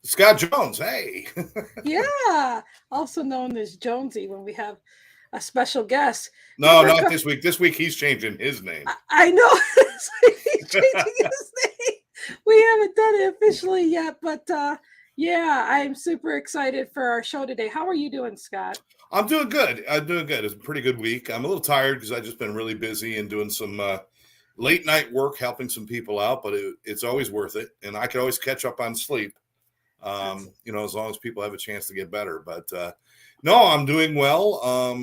Scott Jones, hey. Yeah, also known as Jonesy when we have a special guest. No, not this week. This week he's changing his name. I know he's changing his name. We haven't done it officially yet, but yeah, I'm super excited for our show today. How are you doing, Scott? I'm doing good. I'm doing good. It's a pretty good week. I'm a little tired because I've just been really busy and doing some late night work, helping some people out, but it's always worth it. And I could always catch up on sleep, as long as people have a chance to get better. But no, I'm doing well.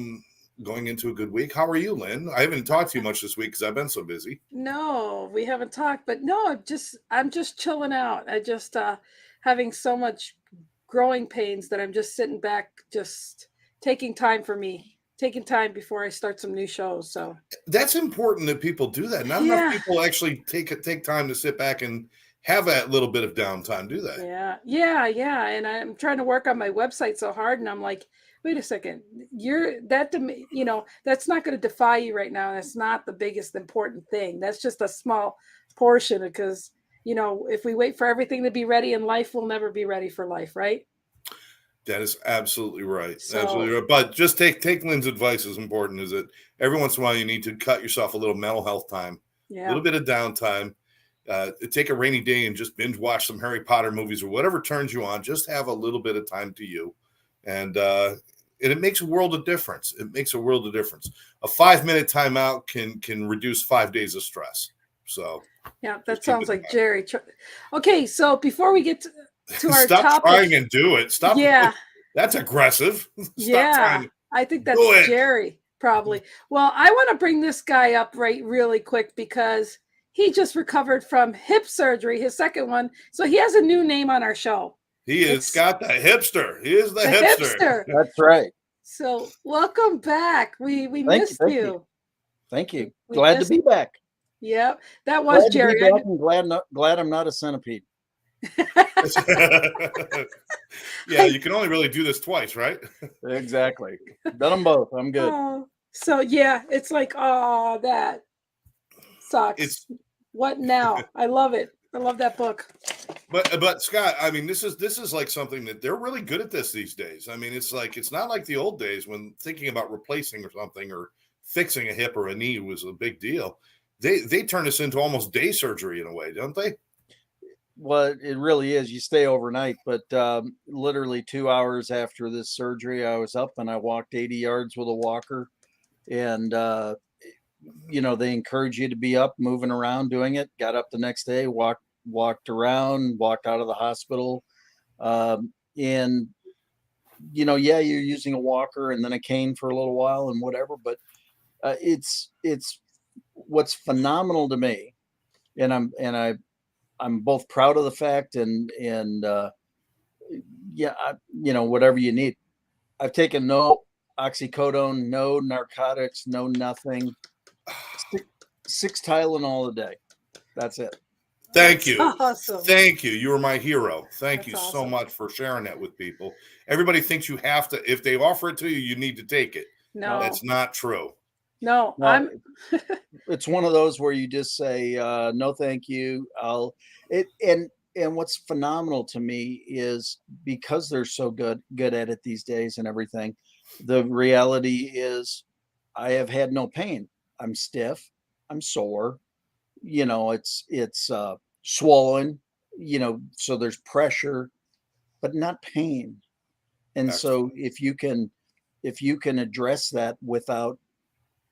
Going into a good week. How are you, Lynn? I haven't talked to you much this week because I've been so busy. No, we haven't talked, but no, I'm just chilling out. I just having so much growing pains that I'm just sitting back, just taking time for me, taking time before I start some new shows. So That's important that people do that. Not enough yeah, people actually take time to sit back and have that little bit of downtime. Do that. yeah. And I'm trying to work on my website so hard, and I'm like, wait a second, that's not going to defy you right now. That's not the biggest important thing. That's just a small portion because if we wait for everything to be ready in life, we'll never be ready for life, right? That is absolutely right. Absolutely So right. But just take Lynn's advice is important. Is that every once in a while you need to cut yourself a little mental health time, a yeah, little bit of downtime. Take a rainy day and just binge watch some Harry Potter movies or whatever turns you on. Just have a little bit of time to you, and it makes a world of difference. It makes a world of difference. A 5-minute timeout can reduce 5 days of stress. So yeah, just that keep sounds it in like Jerry. Okay, so before we get to mind. our Stop trying topic, and do it. Stop. yeah, That's aggressive. Stop trying yeah, to I think do that's it. Jerry probably. Well, I want to bring this guy up right really quick because he just recovered from hip surgery, his second one. So he has a new name on our show. He has It's got the hipster. He is the the hipster. hipster. That's right. So welcome back. We Thank you. missed Thank you. you. Thank We, you. we Glad to missed. be back. Yep, that was Glad to be Jerry. back and glad I'm not a centipede. Yeah, you can only really do this twice, right? Exactly. Done them both. I'm good. Oh, so yeah, it's like, oh, that sucks. It's What now? I love it. I love that book. but Scott, I mean, this is like something that they're really good at this these days. I mean, it's not like the old days when thinking about replacing or something or fixing a hip or a knee was a big deal. They turn this into almost day surgery in a way, don't they? Well, it really is. You stay overnight, but literally 2 hours after this surgery, I was up and I walked 80 yards with a walker. And, they encourage you to be up, moving around, doing it. Got up the next day, walked around, walked out of the hospital. And, yeah, you're using a walker and then a cane for a little while and whatever. But it's what's phenomenal to me. I'm both proud of the fact and yeah, whatever you need. I've taken no oxycodone, no narcotics, no nothing. Six Tylenol a day. That's it. Thank That's you. awesome. Thank you. You were my hero. Thank That's you so awesome. much for sharing that with people. Everybody thinks you have to, if they offer it to you, you need to take it. No, No, That's not true. no, no, it's one of those where you just say no, thank you. And what's phenomenal to me is because they're so good at it these days and everything. The reality is, I have had no pain. I'm stiff. I'm sore. It's swollen. So there's pressure, but not pain. And so Excellent. if you can address that without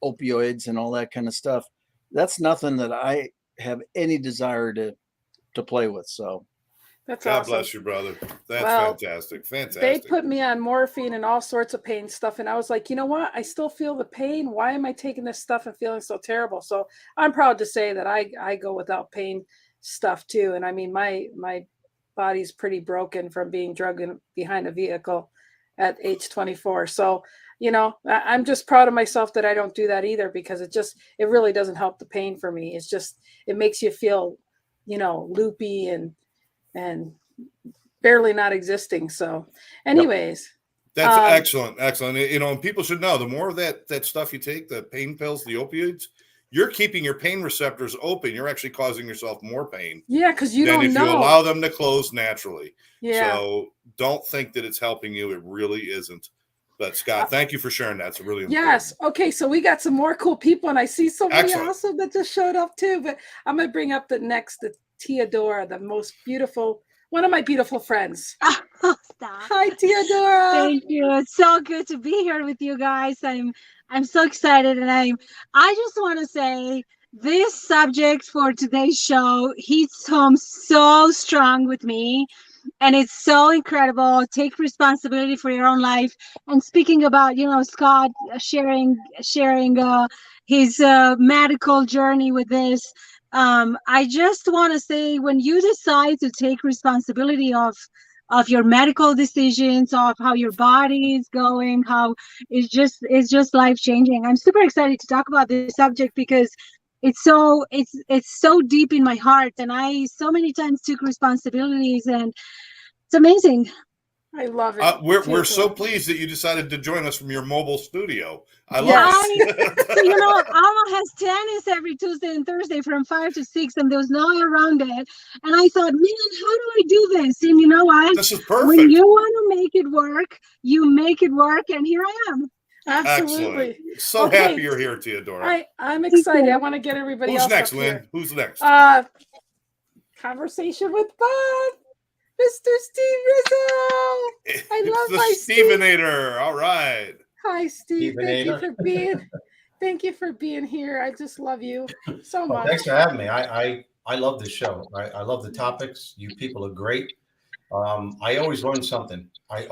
opioids and all that kind of stuff, that's nothing that I have any desire to play with. So that's God awesome. bless you, brother. That's Well, fantastic. they Fantastic. put me on morphine and all sorts of pain stuff, and I was like, you know what? I still feel the pain. Why am I taking this stuff and feeling so terrible? So I'm proud to say that I go without pain stuff too. And I mean, my body's pretty broken from being drugged behind a vehicle at age 24. So I'm just proud of myself that I don't do that either because it really doesn't help the pain for me. It's just it makes you feel loopy and barely not existing. So, yep. anyways, That's um, excellent. Excellent. And people should know the more of that stuff you take, the pain pills, the opioids, you're keeping your pain receptors open. You're actually causing yourself more pain. Yeah, because you than don't if know. you allow them to close naturally. Yeah. So don't think that it's helping you. It really isn't. But Scott, thank you for sharing that. It's really important. Yes. Okay. So we got some more cool people, and I see somebody Excellent. awesome that just showed up too. But I'm gonna bring up the Teodora, the most beautiful, one of my beautiful friends. Stop. Hi, Teodora. Thank you. It's so good to be here with you guys. I'm so excited, and I just want to say this subject for today's show hits home so strong with me, and it's so incredible. Take responsibility for your own life. And speaking about, Scott sharing his medical journey with this, I just want to say, when you decide to take responsibility of your medical decisions, of how your body is going, how it's just life changing. I'm super excited to talk about this subject because it's so deep in my heart, and I so many times took responsibilities, and it's amazing. I love it. We're so pleased that you decided to join us from your mobile studio. I love Yes. it. So, Alma has tennis every Tuesday and Thursday from 5 to 6, and there's no way around it. And I thought, man, how do I do this? And you know what? This is perfect. When you want to make it work, you make it work, and here I am. Absolutely. Excellent. So Okay. happy you're here, Teodora. I'm excited. I want to get everybody Who's else next, up Lynn? here. Who's next? Conversation with Bob. Mr. Steve Rizzo. I love the my Stevenator. All right. Hi, Steve. Thank you Stevenator. for being here. I just love you so much. Thanks for having me. I love this show. I love the topics. You people are great. I always learn something. After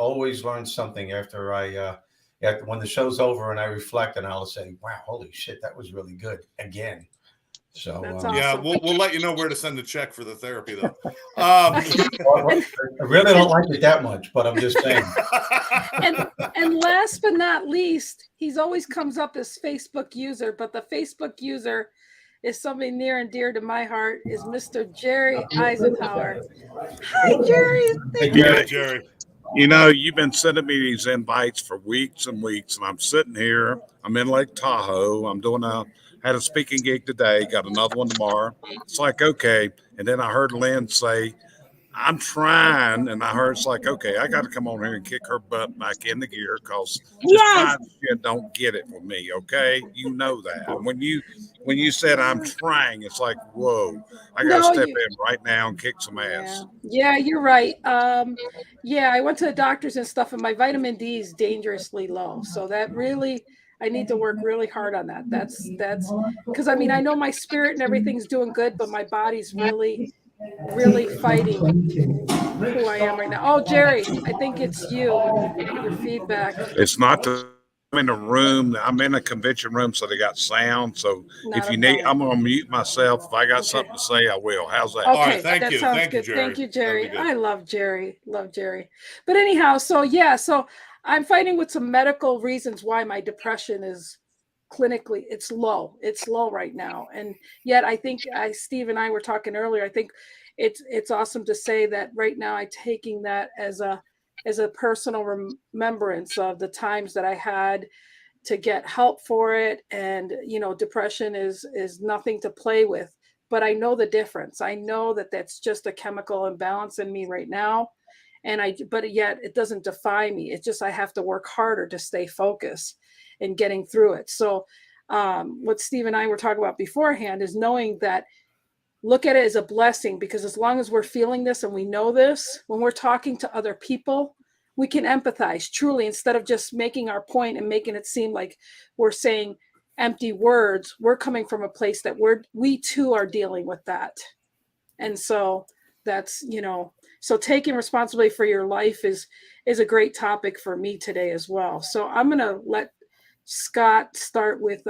when the show's over and I reflect, and I'll say, "Wow, holy shit, that was really good." Again. So That's yeah, awesome. we'll let you know where to send the check for the therapy, though. I really don't like it that much, but I'm just saying. And last but not least, he's always comes up as Facebook user, but the Facebook user is something near and dear to my heart, is Mr. Jerry Eisenhower. Hi, Jerry. Hey, Jerry, Jerry. You know, you've been sending me these invites for weeks and weeks, and I'm sitting here. I'm in Lake Tahoe. Had a speaking gig today, got another one tomorrow. It's like, okay. And then I heard Lynn say, I'm trying, and I heard it's like, okay, I got to come on here and kick her butt back in the gear, because just Yes. trying shit don't get it with me, okay? You know that. And when you said I'm trying, it's like, whoa, I got to step in right now and kick some ass. Yeah, you're right. Yeah, I went to the doctors and stuff, and my vitamin D is dangerously low. So that really, I need to work really hard on that. That's because I know my spirit and everything's doing good, but my body's really fighting who I am right now. Oh, Jerry, I think it's you. Your feedback. It's not I'm in a room. I'm in a convention room, so they got sound. So if you need, I'm going to mute myself. If I got something to say, I will. How's that? Okay, All right, thank that you. sounds Thank you, good. Jerry. Thank you, Jerry. That'd be good. I love Jerry. Love Jerry. But anyhow, so I'm fighting with some medical reasons why my depression is clinically, it's low. It's low right now. And yet I think Steve and I were talking earlier. I think it's awesome to say that right now I'm taking that as a personal remembrance of the times that I had to get help for it. And, depression is nothing to play with, but I know the difference. I know that that's just a chemical imbalance in me right now. But yet it doesn't define me. It's just, I have to work harder to stay focused in getting through it. So what Steve and I were talking about beforehand is knowing that, look at it as a blessing, because as long as we're feeling this and we know this, when we're talking to other people, we can empathize truly, instead of just making our point and making it seem like we're saying empty words. We're coming from a place that we too are dealing with that. And so that's, so taking responsibility for your life is a great topic for me today as well. So I'm going to let Scott start with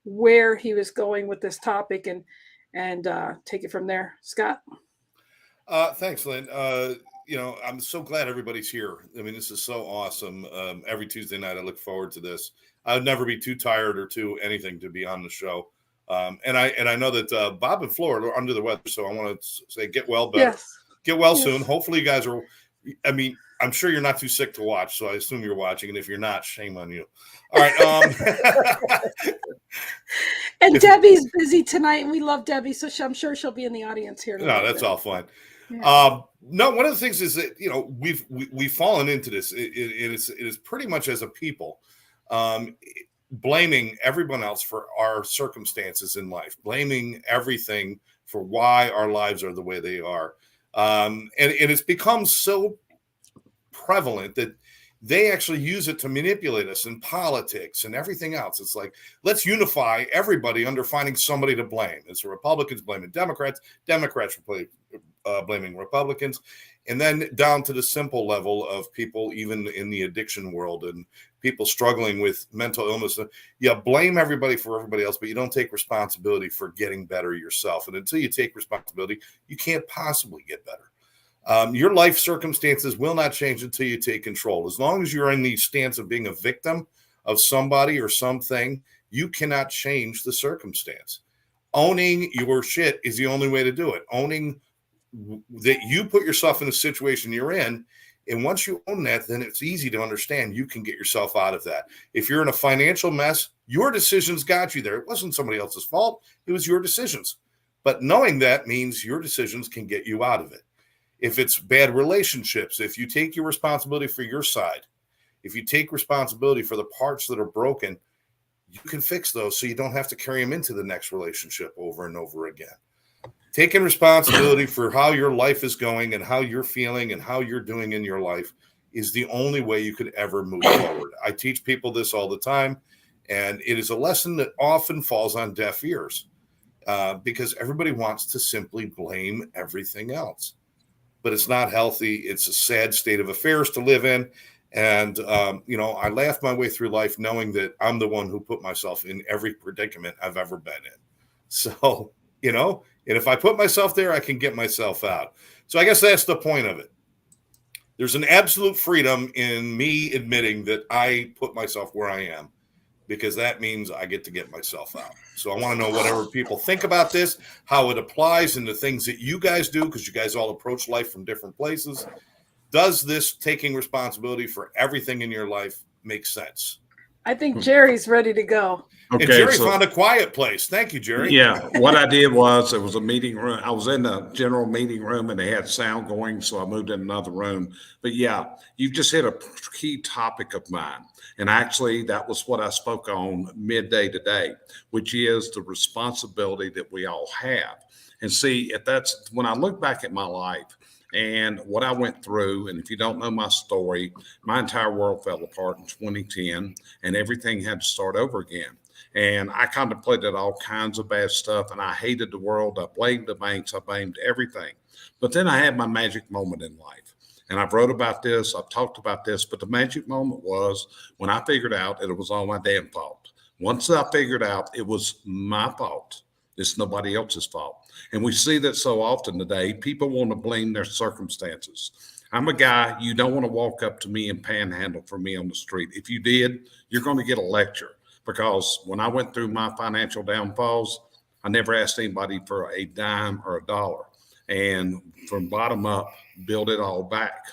where he was going with this topic and take it from there. Scott. Thanks, Lynn. I'm so glad everybody's here. This is so awesome. Every Tuesday night, I look forward to this. I would never be too tired or too anything to be on the show. And I know that Bob and Flora are under the weather, so I want to say get well better. Yes. Get well soon. Hopefully you guys are I mean, I'm sure you're not too sick to watch, so I assume you're watching. And if you're not, shame on you. All right. And Debbie's busy tonight, and we love Debbie, so I'm sure she'll be in the audience here. No, that's all fine. Yeah. No, one of the things is that we've fallen into this. It is pretty much as a people, blaming everyone else for our circumstances in life, blaming everything for why our lives are the way they are, and it's become so prevalent that they actually use it to manipulate us in politics and everything else. It's like, let's unify everybody under finding somebody to blame. It's the Republicans blaming Democrats, Democrats blaming Republicans, and then down to the simple level of people, even in the addiction world and people struggling with mental illness. You blame everybody for everybody else, but you don't take responsibility for getting better yourself. And until you take responsibility, you can't possibly get better. Your life circumstances will not change until you take control. As long as you're in the stance of being a victim of somebody or something, you cannot change the circumstance. Owning your shit is the only way to do it. Owning that you put yourself in the situation you're in, and once you own that, then it's easy to understand you can get yourself out of that. If you're in a financial mess, your decisions got you there. It wasn't somebody else's fault. It was your decisions. But knowing that means your decisions can get you out of it. If it's bad relationships, if you take your responsibility for your side, if you take responsibility for the parts that are broken, you can fix those so you don't have to carry them into the next relationship over and over again. Taking responsibility for how your life is going and how you're feeling and how you're doing in your life is the only way you could ever move forward. I teach people this all the time, and it is a lesson that often falls on deaf ears because everybody wants to simply blame everything else. But it's not healthy. It's a sad state of affairs to live in. And, I laughed my way through life knowing that I'm the one who put myself in every predicament I've ever been in. So, and if I put myself there, I can get myself out. So I guess that's the point of it. There's an absolute freedom in me admitting that I put myself where I am, because that means I get to get myself out. So I want to know whatever people think about this, how it applies in the things that you guys do, because you guys all approach life from different places. Does this taking responsibility for everything in your life make sense? I think Jerry's ready to go. Okay, and Jerry found a quiet place. Thank you, Jerry. Yeah, what I did was, it was a meeting room. I was in the general meeting room and they had sound going, so I moved in another room. But yeah, you've just hit a key topic of mine. And actually, that was what I spoke on midday today, which is the responsibility that we all have. And see, if that's when I look back at my life and what I went through, and if you don't know my story, my entire world fell apart in 2010 and everything had to start over again. And I contemplated all kinds of bad stuff, and I hated the world. I blamed the banks. I blamed everything. But then I had my magic moment in life. And I've wrote about this. I've talked about this. But the magic moment was when I figured out that it was all my damn fault. Once I figured out it was my fault, it's nobody else's fault. And we see that so often today. People want to blame their circumstances. I'm a guy, you don't want to walk up to me and panhandle for me on the street. If you did, you're going to get a lecture. Because when I went through my financial downfalls, I never asked anybody for a dime or a dollar. And from bottom up, build it all back.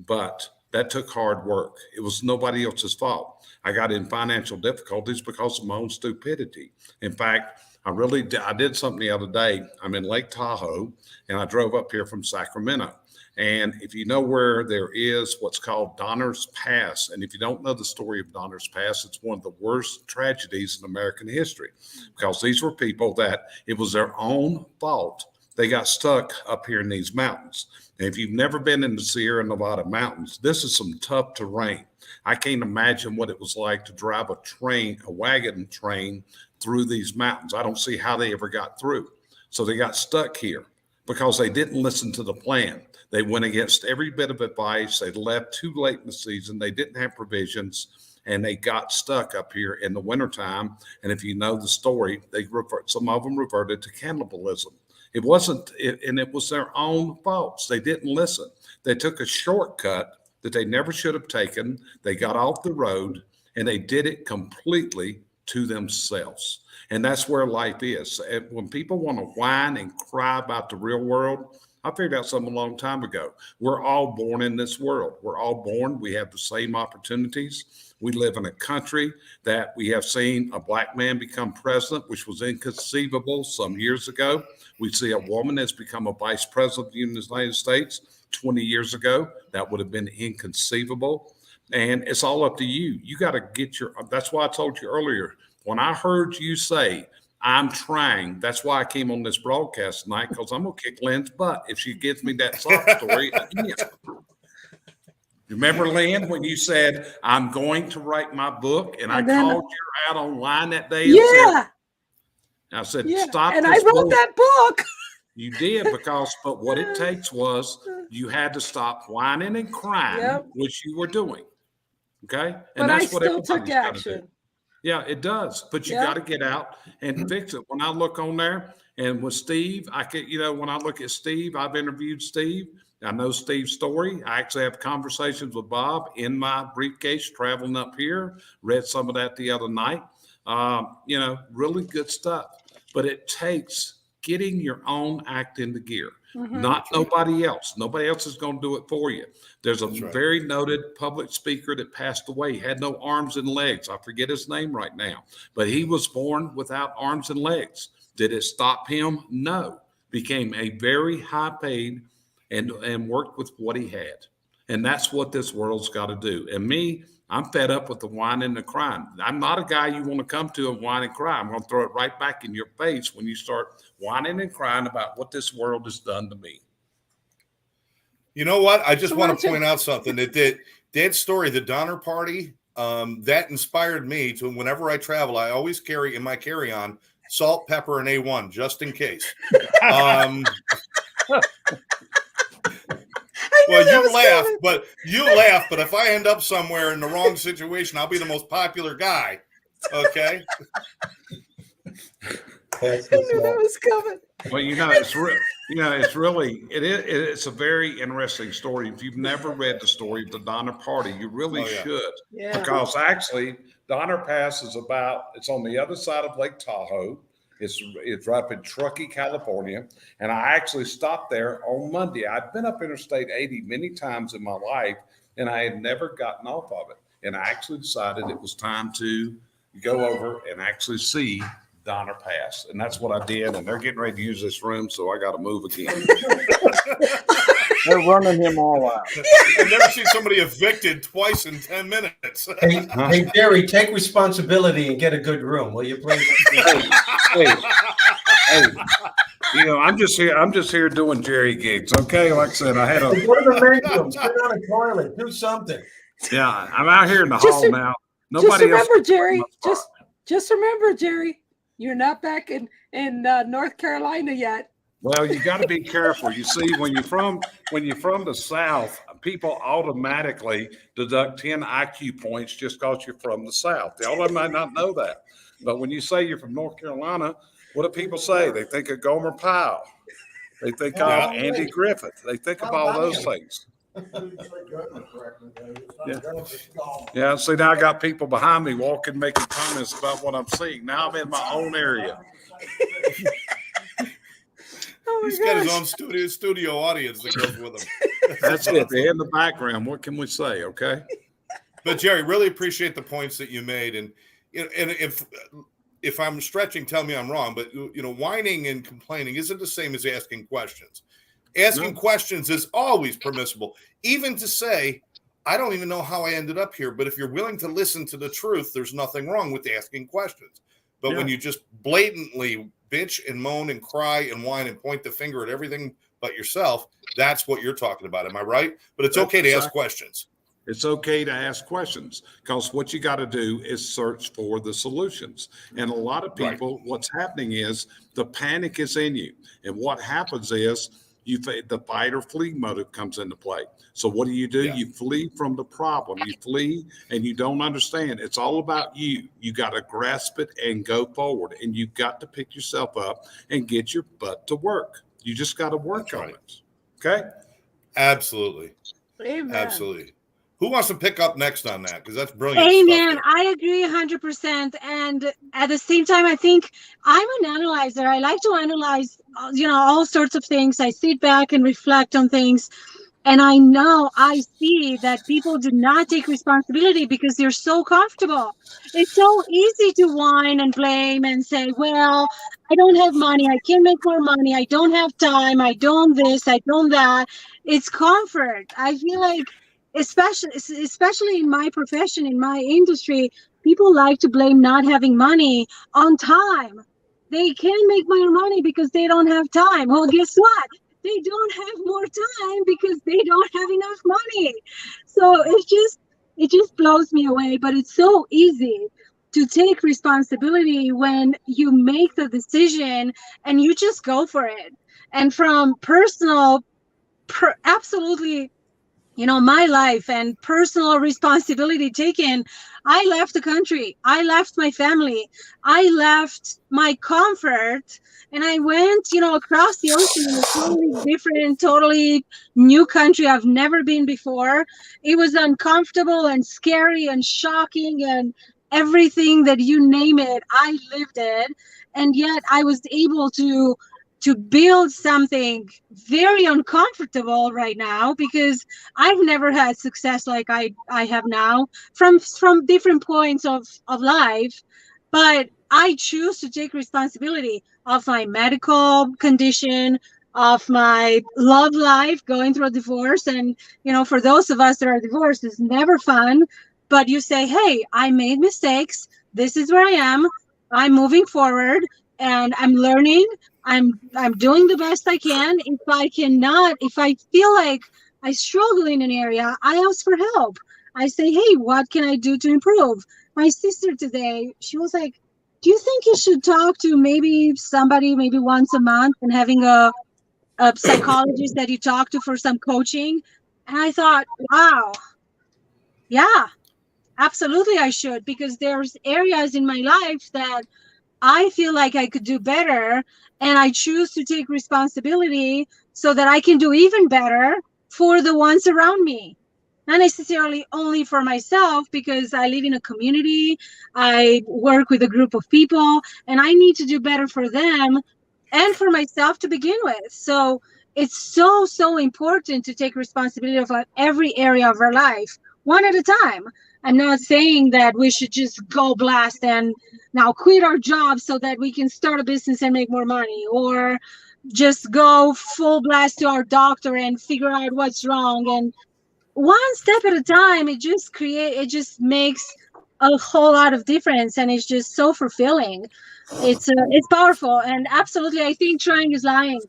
But that took hard work. It was nobody else's fault. I got in financial difficulties because of my own stupidity. In fact, I did something the other day. I'm in Lake Tahoe, and I drove up here from Sacramento. And if you know where there is what's called Donner's Pass, and if you don't know the story of Donner's Pass, it's one of the worst tragedies in American history, because these were people that it was their own fault. They got stuck up here in these mountains. And if you've never been in the Sierra Nevada mountains, this is some tough terrain. I can't imagine what it was like to drive a wagon train through these mountains. I don't see how they ever got through. So they got stuck here because they didn't listen to the plan. They went against every bit of advice. They left too late in the season. They didn't have provisions, and they got stuck up here in the wintertime. And if you know the story, some of them reverted to cannibalism. It was their own faults. They didn't listen. They took a shortcut that they never should have taken. They got off the road, and they did it completely to themselves. And that's where life is. When people want to whine and cry about the real world, I figured out something a long time ago. We're all born in this world. We're all born. We have the same opportunities. We live in a country that we have seen a black man become president, which was inconceivable some years ago. We see a woman that's become a vice president of the United States 20 years ago. That would have been inconceivable. And it's all up to you. You got to get that's why I told you earlier, when I heard you say, I'm trying, that's why I came on this broadcast tonight, because I'm going to kick Lynn's butt if she gives me that sob story again. Remember, Lynn, when you said, I'm going to write my book, and I called you out online that day and I said, stop and this I wrote book. that book. You did, but what it takes was you had to stop whining and crying, which you were doing. Okay. And but I still took action. Yeah, it does. But you got to get out and fix it. When I look on there and with Steve, when I look at Steve, I've interviewed Steve. I know Steve's story. I actually have conversations with Bob in my briefcase traveling up here. Read some of that the other night. Really good stuff. But it takes getting your own act into gear. Not nobody else. Nobody else is going to do it for you. There's a very noted public speaker that passed away. He had no arms and legs. I forget his name right now, but he was born without arms and legs. Did it stop him? No. Became a very high paid and worked with what he had. And that's what this world's got to do. And me, I'm fed up with the whining and the crying. I'm not a guy you want to come to and whine and cry. I'm going to throw it right back in your face when you start whining and crying about what this world has done to me. You know what? I just want to point out something. That story, the Donner Party, that inspired me to, whenever I travel, I always carry in my carry-on salt, pepper, and A1 just in case. Well, you laugh, but if I end up somewhere in the wrong situation, I'll be the most popular guy. Okay. I knew that was coming. Well, it's a very interesting story. If you've never read the story of the Donner Party, you really should. Yeah. Because actually, Donner Pass it's on the other side of Lake Tahoe. It's right up in Truckee, California. And I actually stopped there on Monday. I'd been up Interstate 80 many times in my life, and I had never gotten off of it. And I actually decided it was time to go over and actually see Donner Pass. And that's what I did. And they're getting ready to use this room, so I got to move again. They're running him all out. I've never seen somebody evicted twice in 10 minutes. Hey, Jerry, take responsibility and get a good room, will you please? Hey, I'm just here doing Jerry gigs. Okay. Like I said, I had go to the men's room, sit on a toilet, do something. Yeah. I'm out here in the hall now. Nobody remember, Jerry, just remember, Jerry, you're not back in North Carolina yet. Well, you got to be careful. You see, when you're from the South, people automatically deduct 10 IQ points just because you're from the South. They all might not know that. But when you say you're from North Carolina, what do people say? They think of Gomer Pyle. They think of Andy Griffith. They think of all those things. Yeah. See, now I got people behind me walking, making comments about what I'm seeing. Now I'm in my own area. He's got his own studio audience that goes with him. That's it. They're in the background. What can we say? Okay. But Jerry, really appreciate the points that you made, and if I'm stretching, tell me I'm wrong. But whining and complaining isn't the same as asking questions. Asking questions is always permissible, even to say, I don't even know how I ended up here. But if you're willing to listen to the truth, there's nothing wrong with asking questions. But when you just blatantly bitch and moan and cry and whine and point the finger at everything but yourself, that's what you're talking about. Am I right? But it's okay to ask questions. It's okay to ask questions, because what you got to do is search for the solutions. And a lot of people, what's happening is the panic is in you. And what happens is the fight or flee motive comes into play. So what do? You flee from the problem. You flee and you don't understand. It's all about you. You got to grasp it and go forward. And you've got to pick yourself up and get your butt to work. You just got to work on it. Okay? Absolutely. Amen. Absolutely. Who wants to pick up next on that? Because that's brilliant Amen. stuff. I agree 100%. And at the same time, I think I'm an analyzer. I like to analyze, all sorts of things. I sit back and reflect on things. And I see that people do not take responsibility because they're so comfortable. It's so easy to whine and blame and say, well, I don't have money. I can't make more money. I don't have time. I don't this. I don't that. It's comfort. I feel like, especially in my profession, in my industry, people like to blame not having money on time. They can't make more money because they don't have time. Well, guess what? They don't have more time because they don't have enough money. So it just blows me away. But it's so easy to take responsibility when you make the decision and you just go for it. And from absolutely, my life and personal responsibility taken, I left the country. I left my family. I left my comfort, and I went, across the ocean in a totally different, totally new country I've never been before. It was uncomfortable and scary and shocking and everything that you name it. I lived it, and yet I was able to build something very uncomfortable right now because I've never had success like I have now from different points of life. But I choose to take responsibility of my medical condition, of my love life, going through a divorce. And, for those of us that are divorced, it's never fun. But you say, hey, I made mistakes. This is where I am. I'm moving forward and I'm learning. I'm doing the best I can. If I feel like I struggle in an area, I ask for help. I say, hey, what can I do to improve? My sister today, she was like, do you think you should talk to maybe somebody maybe once a month and having a psychologist that you talk to for some coaching? And I thought, wow, yeah, absolutely I should, because there's areas in my life that I feel like I could do better, and I choose to take responsibility so that I can do even better for the ones around me. Not necessarily only for myself, because I live in a community, I work with a group of people, and I need to do better for them and for myself to begin with. So it's so important to take responsibility of every area of our life, one at a time. I'm not saying that we should just go blast and now quit our job so that we can start a business and make more money, or just go full blast to our doctor and figure out what's wrong. And one step at a time, it just makes a whole lot of difference, and it's just so fulfilling. It's powerful, and absolutely, I think trying is lying.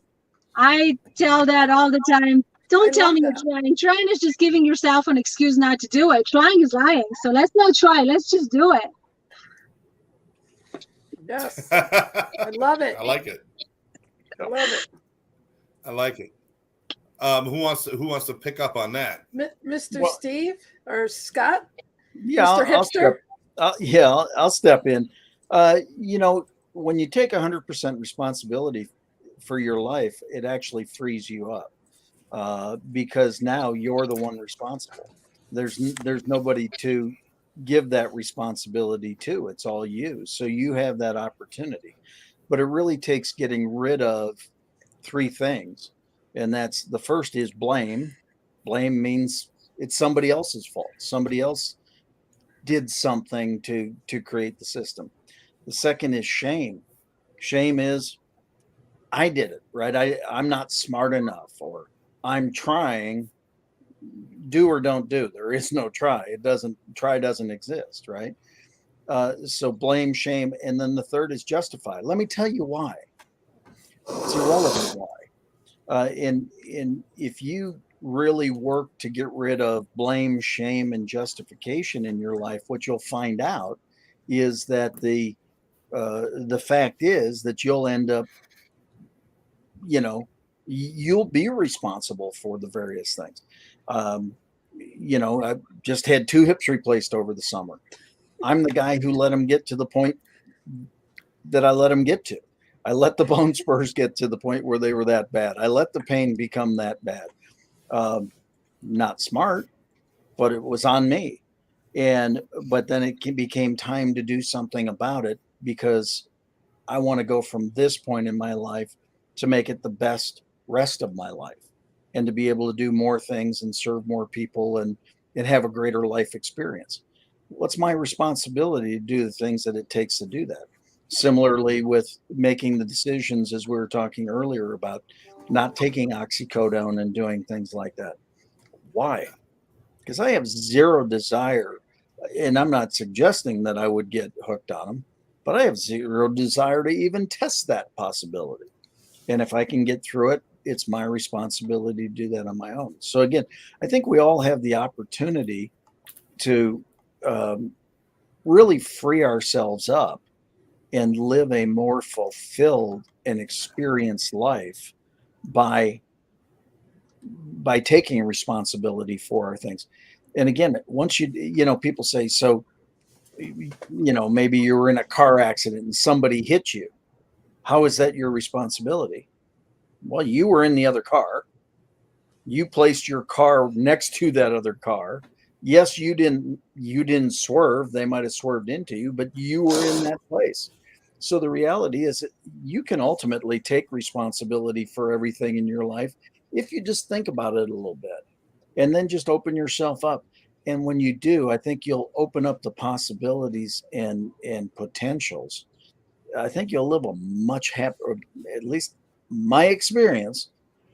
I tell that all the time. Don't tell me you're trying. Trying is just giving yourself an excuse not to do it. Trying is lying. So let's not try. Let's just do it. Yes. I love it. I like it. I love it. I like it. Who wants to pick up on that? Mr. Steve or Scott? Yeah, Mr. Hipster? I'll step in. When you take 100% responsibility for your life, it actually frees you up, because now you're the one responsible. There's nobody to give that responsibility to. It's all you. So you have that opportunity. But it really takes getting rid of three things. And that's, the first is blame. Blame means it's somebody else's fault. Somebody else did something to create the system. The second is shame. Shame is, I did it, right? I'm not smart enough, or I'm trying. Do or don't do. There is no try. Try doesn't exist, right? So blame, shame, and then the third is justify. Let me tell you why. It's irrelevant why. And if you really work to get rid of blame, shame, and justification in your life, what you'll find out is that the fact is that you'll end up, you'll be responsible for the various things. I just had 2 hips replaced over the summer. I'm the guy who let them get to the point that I let them get to. I let the bone spurs get to the point where they were that bad. I let the pain become that bad. Not smart, but it was on me. But then it became time to do something about it, because I want to go from this point in my life to make it the best rest of my life, and to be able to do more things and serve more people and have a greater life experience. What's my responsibility to do the things that it takes to do that? Similarly, with making the decisions, as we were talking earlier about not taking oxycodone and doing things like that. Why? Because I have zero desire, and I'm not suggesting that I would get hooked on them, but I have zero desire to even test that possibility. And if I can get through it, it's my responsibility to do that on my own. So again, I think we all have the opportunity to really free ourselves up and live a more fulfilled and experienced life by taking responsibility for our things. And again, once people say, so, maybe you were in a car accident and somebody hit you. How is that your responsibility? Well, you were in the other car. You placed your car next to that other car. Yes, you didn't swerve. They might have swerved into you, but you were in that place. So the reality is that you can ultimately take responsibility for everything in your life if you just think about it a little bit, and then just open yourself up. And when you do, I think you'll open up the possibilities and potentials. I think you'll live a much happier, at least my experience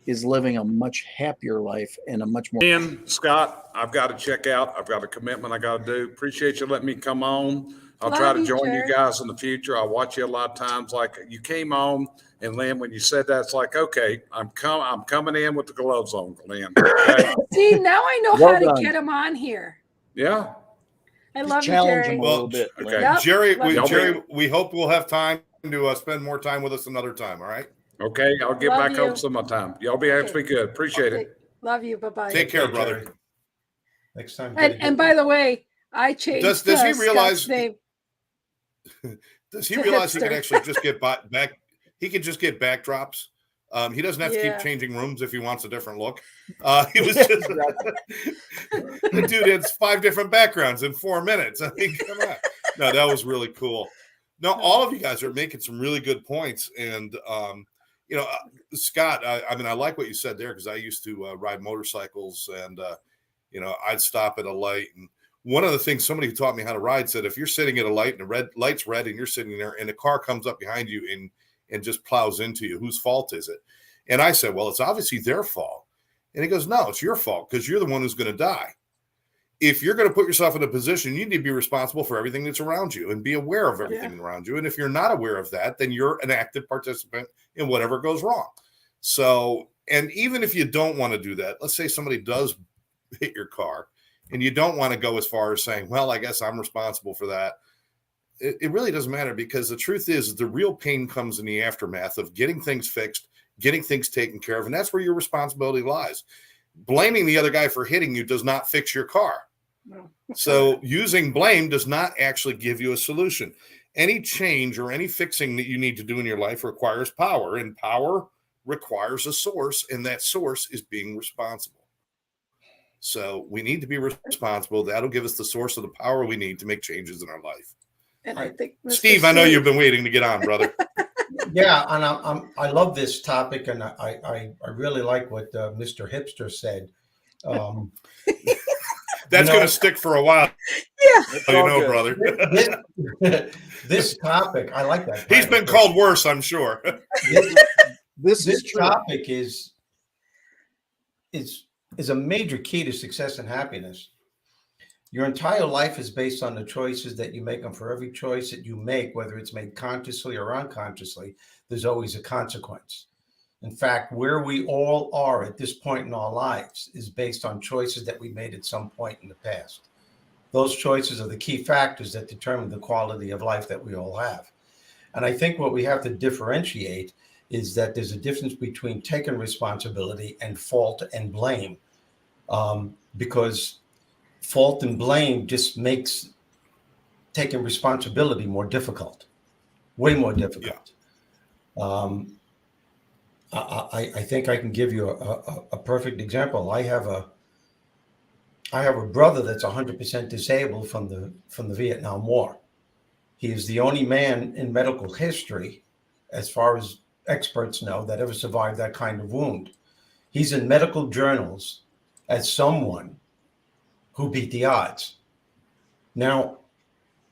is living a much happier life and a much more. Ian, Scott, I've got to check out. I've got a commitment I got to do. Appreciate you letting me come on. I'll try Love to you, join you Jerry. guys in the future. I watch you a lot of times. Like you came on, and Lynn, when you said that, it's like, okay, I'm coming in with the gloves on, Lynn. Okay? See, now I know Well how to done. get him on here. Yeah. I Just love you, challenge Jerry. them a little bit. Okay. Lynn. Yep. Jerry, Love you. Jerry, we hope we'll have time to spend more time with us another time. All right. Okay. I'll get Love back you. over some of my time. Y'all be actually good. Appreciate it. Love you. Bye-bye. Take care, Hey, brother. Jerry. Next time. And by the way, I changed Does he realize- Scott's name. Does he To realize he can hipster. actually just get back? He can just get backdrops. He doesn't have to keep Yeah. changing rooms if he wants a different look. He was just the dude had 5 different backgrounds in 4 minutes. I mean, come on. No, that was really cool. No, all of you guys are making some really good points, and Scott, I mean, I like what you said there, because I used to ride motorcycles, and I'd stop at a light, and one of the things somebody who taught me how to ride said, if you're sitting at a light and the light's red and you're sitting there and a car comes up behind you and just plows into you, whose fault is it? And I said, well, it's obviously their fault. And he goes, no, it's your fault, because you're the one who's going to die. If you're going to put yourself in a position, you need to be responsible for everything that's around you and be aware of everything around you. And if you're not aware of that, then you're an active participant in whatever goes wrong. So, and even if you don't want to do that, let's say somebody does hit your car, and you don't want to go as far as saying, well, I guess I'm responsible for that. It really doesn't matter, because the truth is the real pain comes in the aftermath of getting things fixed, getting things taken care of. And that's where your responsibility lies. Blaming the other guy for hitting you does not fix your car. No. So using blame does not actually give you a solution. Any change or any fixing that you need to do in your life requires power, and power requires a source, and that source is being responsible. So we need to be responsible. That'll give us the source of the power we need to make changes in our life. And I think Mr. Steve, I know Steve- you've been waiting to get on, brother. Yeah, and I love this topic, and I really like what Mr. Hipster said. That's going to stick for a while. It's You all know, good. brother. This topic, I like that. He's title. been called worse, I'm sure. This is This true. topic is a major key to success and happiness. Your entire life is based on the choices that you make, and for every choice that you make, whether it's made consciously or unconsciously, there's always a consequence. In fact, where we all are at this point in our lives is based on choices that we made at some point in the past. Those choices are the key factors that determine the quality of life that we all have. And I think what we have to differentiate is that there's a difference between taking responsibility and fault and blame, because fault and blame just makes taking responsibility more difficult, way more difficult. I think I can give you a perfect example. I have I have a brother that's 100% disabled from the Vietnam War. He is the only man in medical history, as far as experts know, that ever survived that kind of wound. He's in medical journals as someone who beat the odds. Now,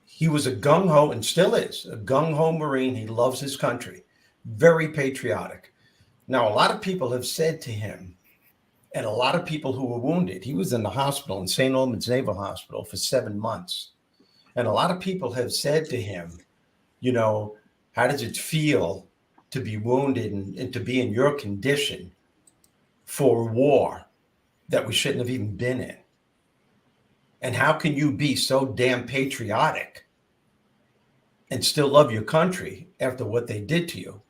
he was a gung-ho, and still is, a gung-ho Marine. He loves his country, very patriotic. Now, a lot of people have said to him, and a lot of people who were wounded, he was in the hospital, in St. Albans Naval Hospital, for 7 months. And a lot of people have said to him, you know, how does it feel to be wounded and to be in your condition for a war that we shouldn't have even been in? And how can you be so damn patriotic and still love your country after what they did to you?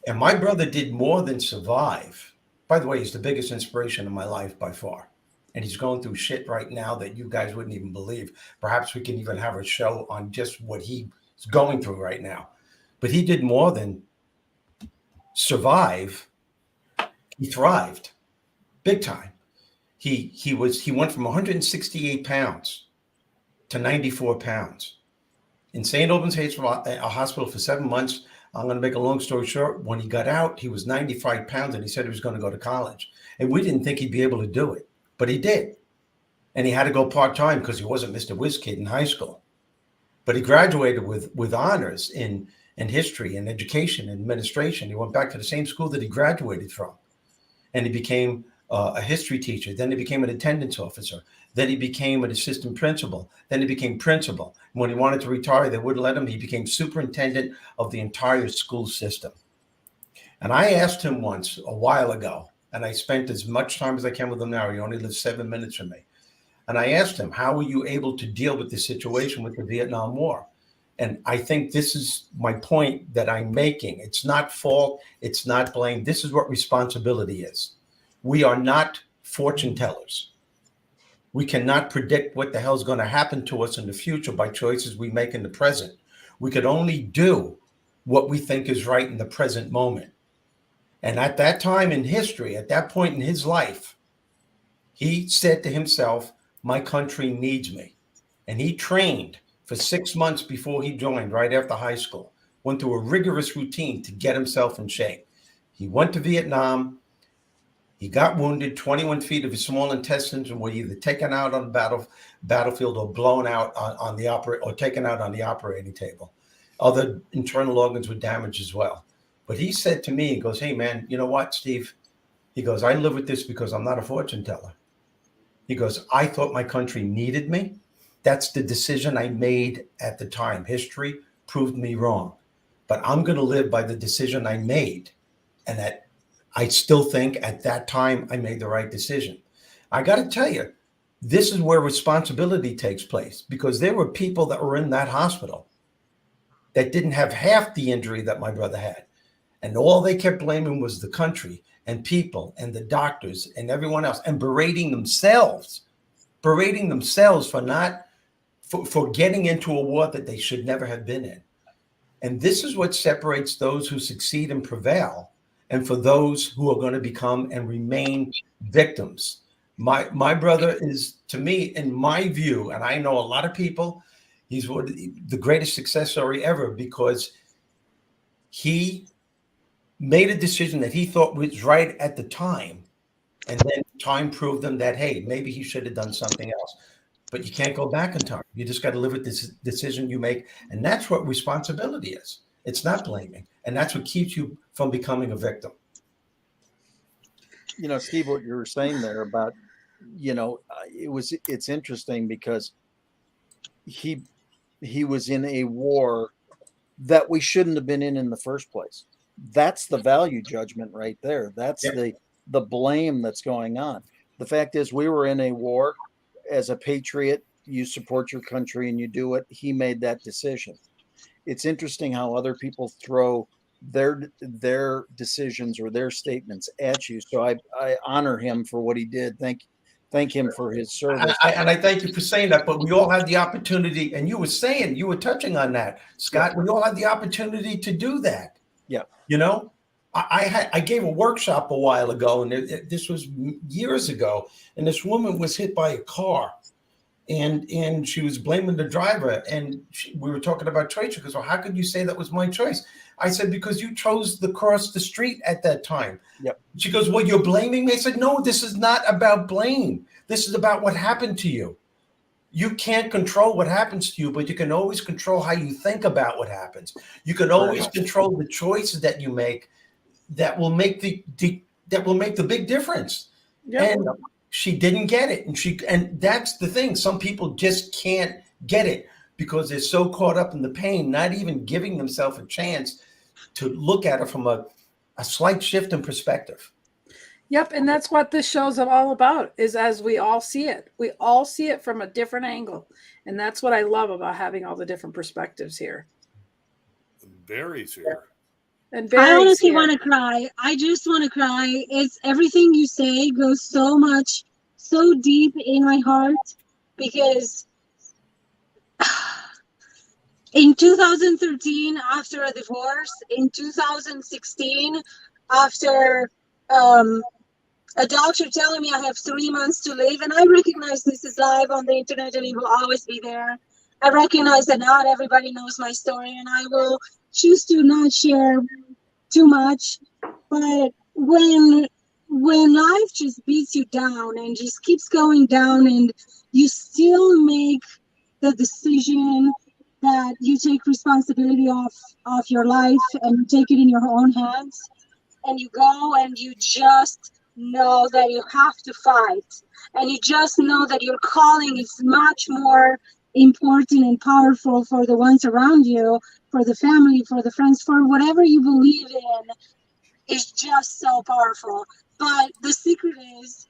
And my brother did more than survive. By the way, he's the biggest inspiration in my life by far. And he's going through shit right now that you guys wouldn't even believe. Perhaps we can even have a show on just what he's going through right now. But he did more than survive. He thrived big time. He went from 168 pounds to 94 pounds. In St. Albans Hospital for 7 months. I'm going to make a long story short. When he got out, he was 95 pounds and he said he was going to go to college. And we didn't think he'd be able to do it, but he did. And he had to go part-time because he wasn't Mr. Whiz Kid in high school. But he graduated with honors in history and education and administration. He went back to the same school that he graduated from. And he became a history teacher. Then he became an attendance officer. Then he became an assistant principal. Then he became principal. And when he wanted to retire, they wouldn't let him. He became superintendent of the entire school system. And I asked him once a while ago, and I spent as much time as I can with him now. He only lives 7 minutes from me. And I asked him, how were you able to deal with the situation with the Vietnam War? And I think this is my point that I'm making. It's not fault. It's not blame. This is what responsibility is. We are not fortune tellers. We cannot predict what the hell is going to happen to us in the future by choices we make in the present. We could only do what we think is right in the present moment. And at that time in history, at that point in his life, he said to himself, my country needs me. And he trained for 6 months before he joined, right after high school, went through a rigorous routine to get himself in shape. He went to Vietnam. He got wounded. 21 feet of his small intestines were either taken out on the battlefield or blown out on the taken out on the operating table. Other internal organs were damaged as well. But he said to me, he goes, hey, man, you know what, Steve? He goes, I live with this because I'm not a fortune teller. He goes, I thought my country needed me. That's the decision I made at the time. History proved me wrong. But I'm going to live by the decision I made. And that I still think at that time I made the right decision. I got to tell you, this is where responsibility takes place, because there were people that were in that hospital that didn't have half the injury that my brother had. And all they kept blaming was the country and people and the doctors and everyone else, and berating themselves for getting into a war that they should never have been in. And this is what separates those who succeed and prevail, and for those who are going to become and remain victims. My brother is, to me, in my view, and I know a lot of people, he's the greatest success story ever, because he made a decision that he thought was right at the time. And then time proved him that, hey, maybe he should have done something else. But you can't go back in time. You just got to live with this decision you make. And that's what responsibility is. It's not blaming. And that's what keeps you from becoming a victim. You know, Steve, what you were saying there about, it's interesting because he was in a war that we shouldn't have been in the first place. That's the value judgment right there. That's the blame that's going on. The fact is, we were in a war. As a patriot, you support your country and you do it. He made that decision. It's interesting how other people throw their decisions or their statements at you. So I honor him for what he did. Thank him for his service. And I thank you for saying that. But we all had the opportunity, and you were touching on that, Scott. We all had the opportunity to do that. Yeah. I gave a workshop a while ago, and this was years ago, and this woman was hit by a car, and she was blaming the driver, and we were talking about choice. She goes, well, how could you say that was my choice? I said, because you chose to cross the street at that time. Yep. She goes, well, you're blaming me? I said, no, this is not about blame. This is about what happened to you. You can't control what happens to you, but you can always control how you think about what happens. You can always control the choices that you make that will make the big difference. Yep. And she didn't get it. And that's the thing. Some people just can't get it because they're so caught up in the pain, not even giving themselves a chance to look at it from a slight shift in perspective. Yep, and that's what this show's all about, is as we all see it. We all see it from a different angle. And that's what I love about having all the different perspectives here. Barry's here. And I Barry's honestly here. want to cry. I just want to cry. It's everything you say goes so deep in my heart, because in 2013, after a divorce, in 2016, after a doctor telling me I have 3 months to live, and I recognize this is live on the internet and it will always be there. I recognize that not everybody knows my story, and I will choose to not share too much. But when life just beats you down and just keeps going down, and you still make the decision that you take responsibility of your life and you take it in your own hands, and you go and you just know that you have to fight, and you just know that your calling is much more important and powerful for the ones around you, for the family, for the friends, for whatever you believe in, is just so powerful. But the secret is,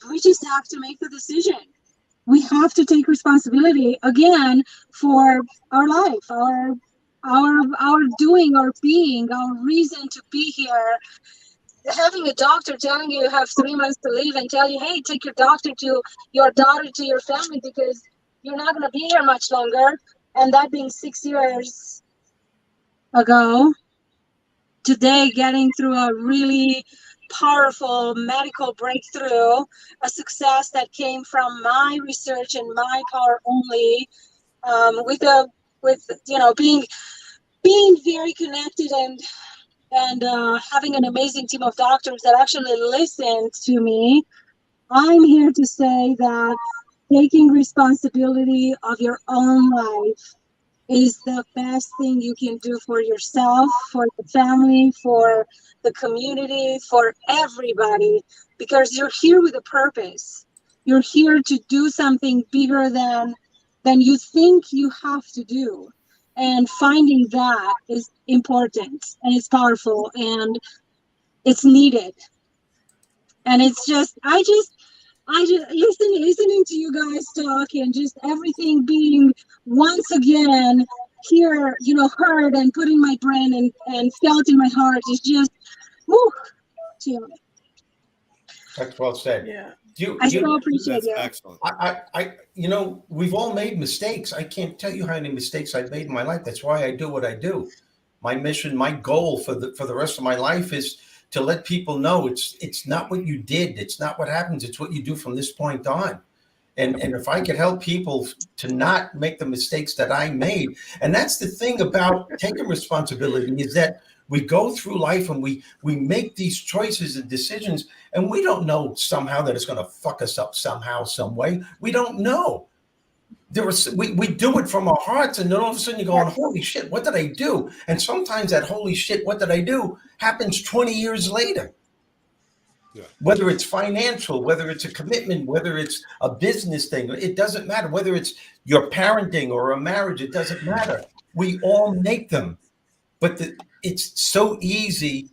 we just have to make the decision. We have to take responsibility again for our life, our doing, our being, our reason to be here. Having a doctor telling you have 3 months to live and tell you, hey, take your daughter to your family because you're not going to be here much longer. And that being 6 years ago, today getting through a really powerful medical breakthrough, a success that came from my research and my power only, being very connected and having an amazing team of doctors that actually listened to me. I'm here to say that taking responsibility of your own life is the best thing you can do for yourself, for the family, for the community, for everybody, because you're here with a purpose. You're here to do something bigger than you think you have to do. And finding that is important, and it's powerful, and it's needed. And it's just, I just listening to you guys talk, and just everything being once again here, heard and put in my brain and felt in my heart is just, whew, Jim. That's well said. Yeah. I so appreciate That's you. excellent. We've all made mistakes. I can't tell you how many mistakes I've made in my life. That's why I do what I do. My mission, my goal for the rest of my life is to let people know it's not what you did. It's not what happens. It's what you do from this point on. And if I could help people to not make the mistakes that I made, and that's the thing about taking responsibility, is that we go through life and we make these choices and decisions, and we don't know somehow that it's going to fuck us up somehow, some way. We don't know. We do it from our hearts, and then all of a sudden you're going, holy shit, what did I do? And sometimes that holy shit, what did I do, happens 20 years later. Yeah. Whether it's financial, whether it's a commitment, whether it's a business thing, it doesn't matter. Whether it's your parenting or a marriage, it doesn't matter. We all make them. But it's so easy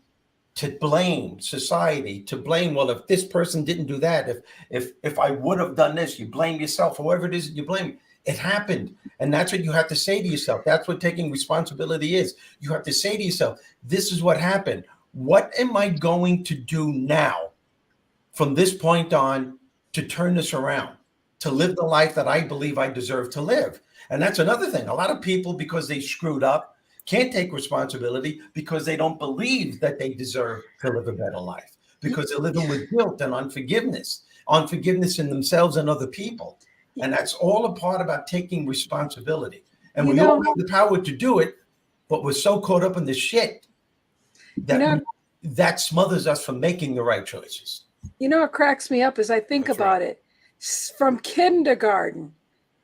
to blame society, to blame, well, if this person didn't do that, if I would have done this, you blame yourself, whoever it is you blame. It happened. And that's what you have to say to yourself. That's what taking responsibility is. You have to say to yourself, this is what happened. What am I going to do now from this point on to turn this around, to live the life that I believe I deserve to live? And that's another thing. A lot of people, because they screwed up, can't take responsibility because they don't believe that they deserve to live a better life, because they're living with guilt and unforgiveness in themselves and other people. And that's all a part about taking responsibility. And we all have the power to do it, but we're so caught up in the shit that that smothers us from making the right choices. You know what cracks me up is I think about it. From kindergarten,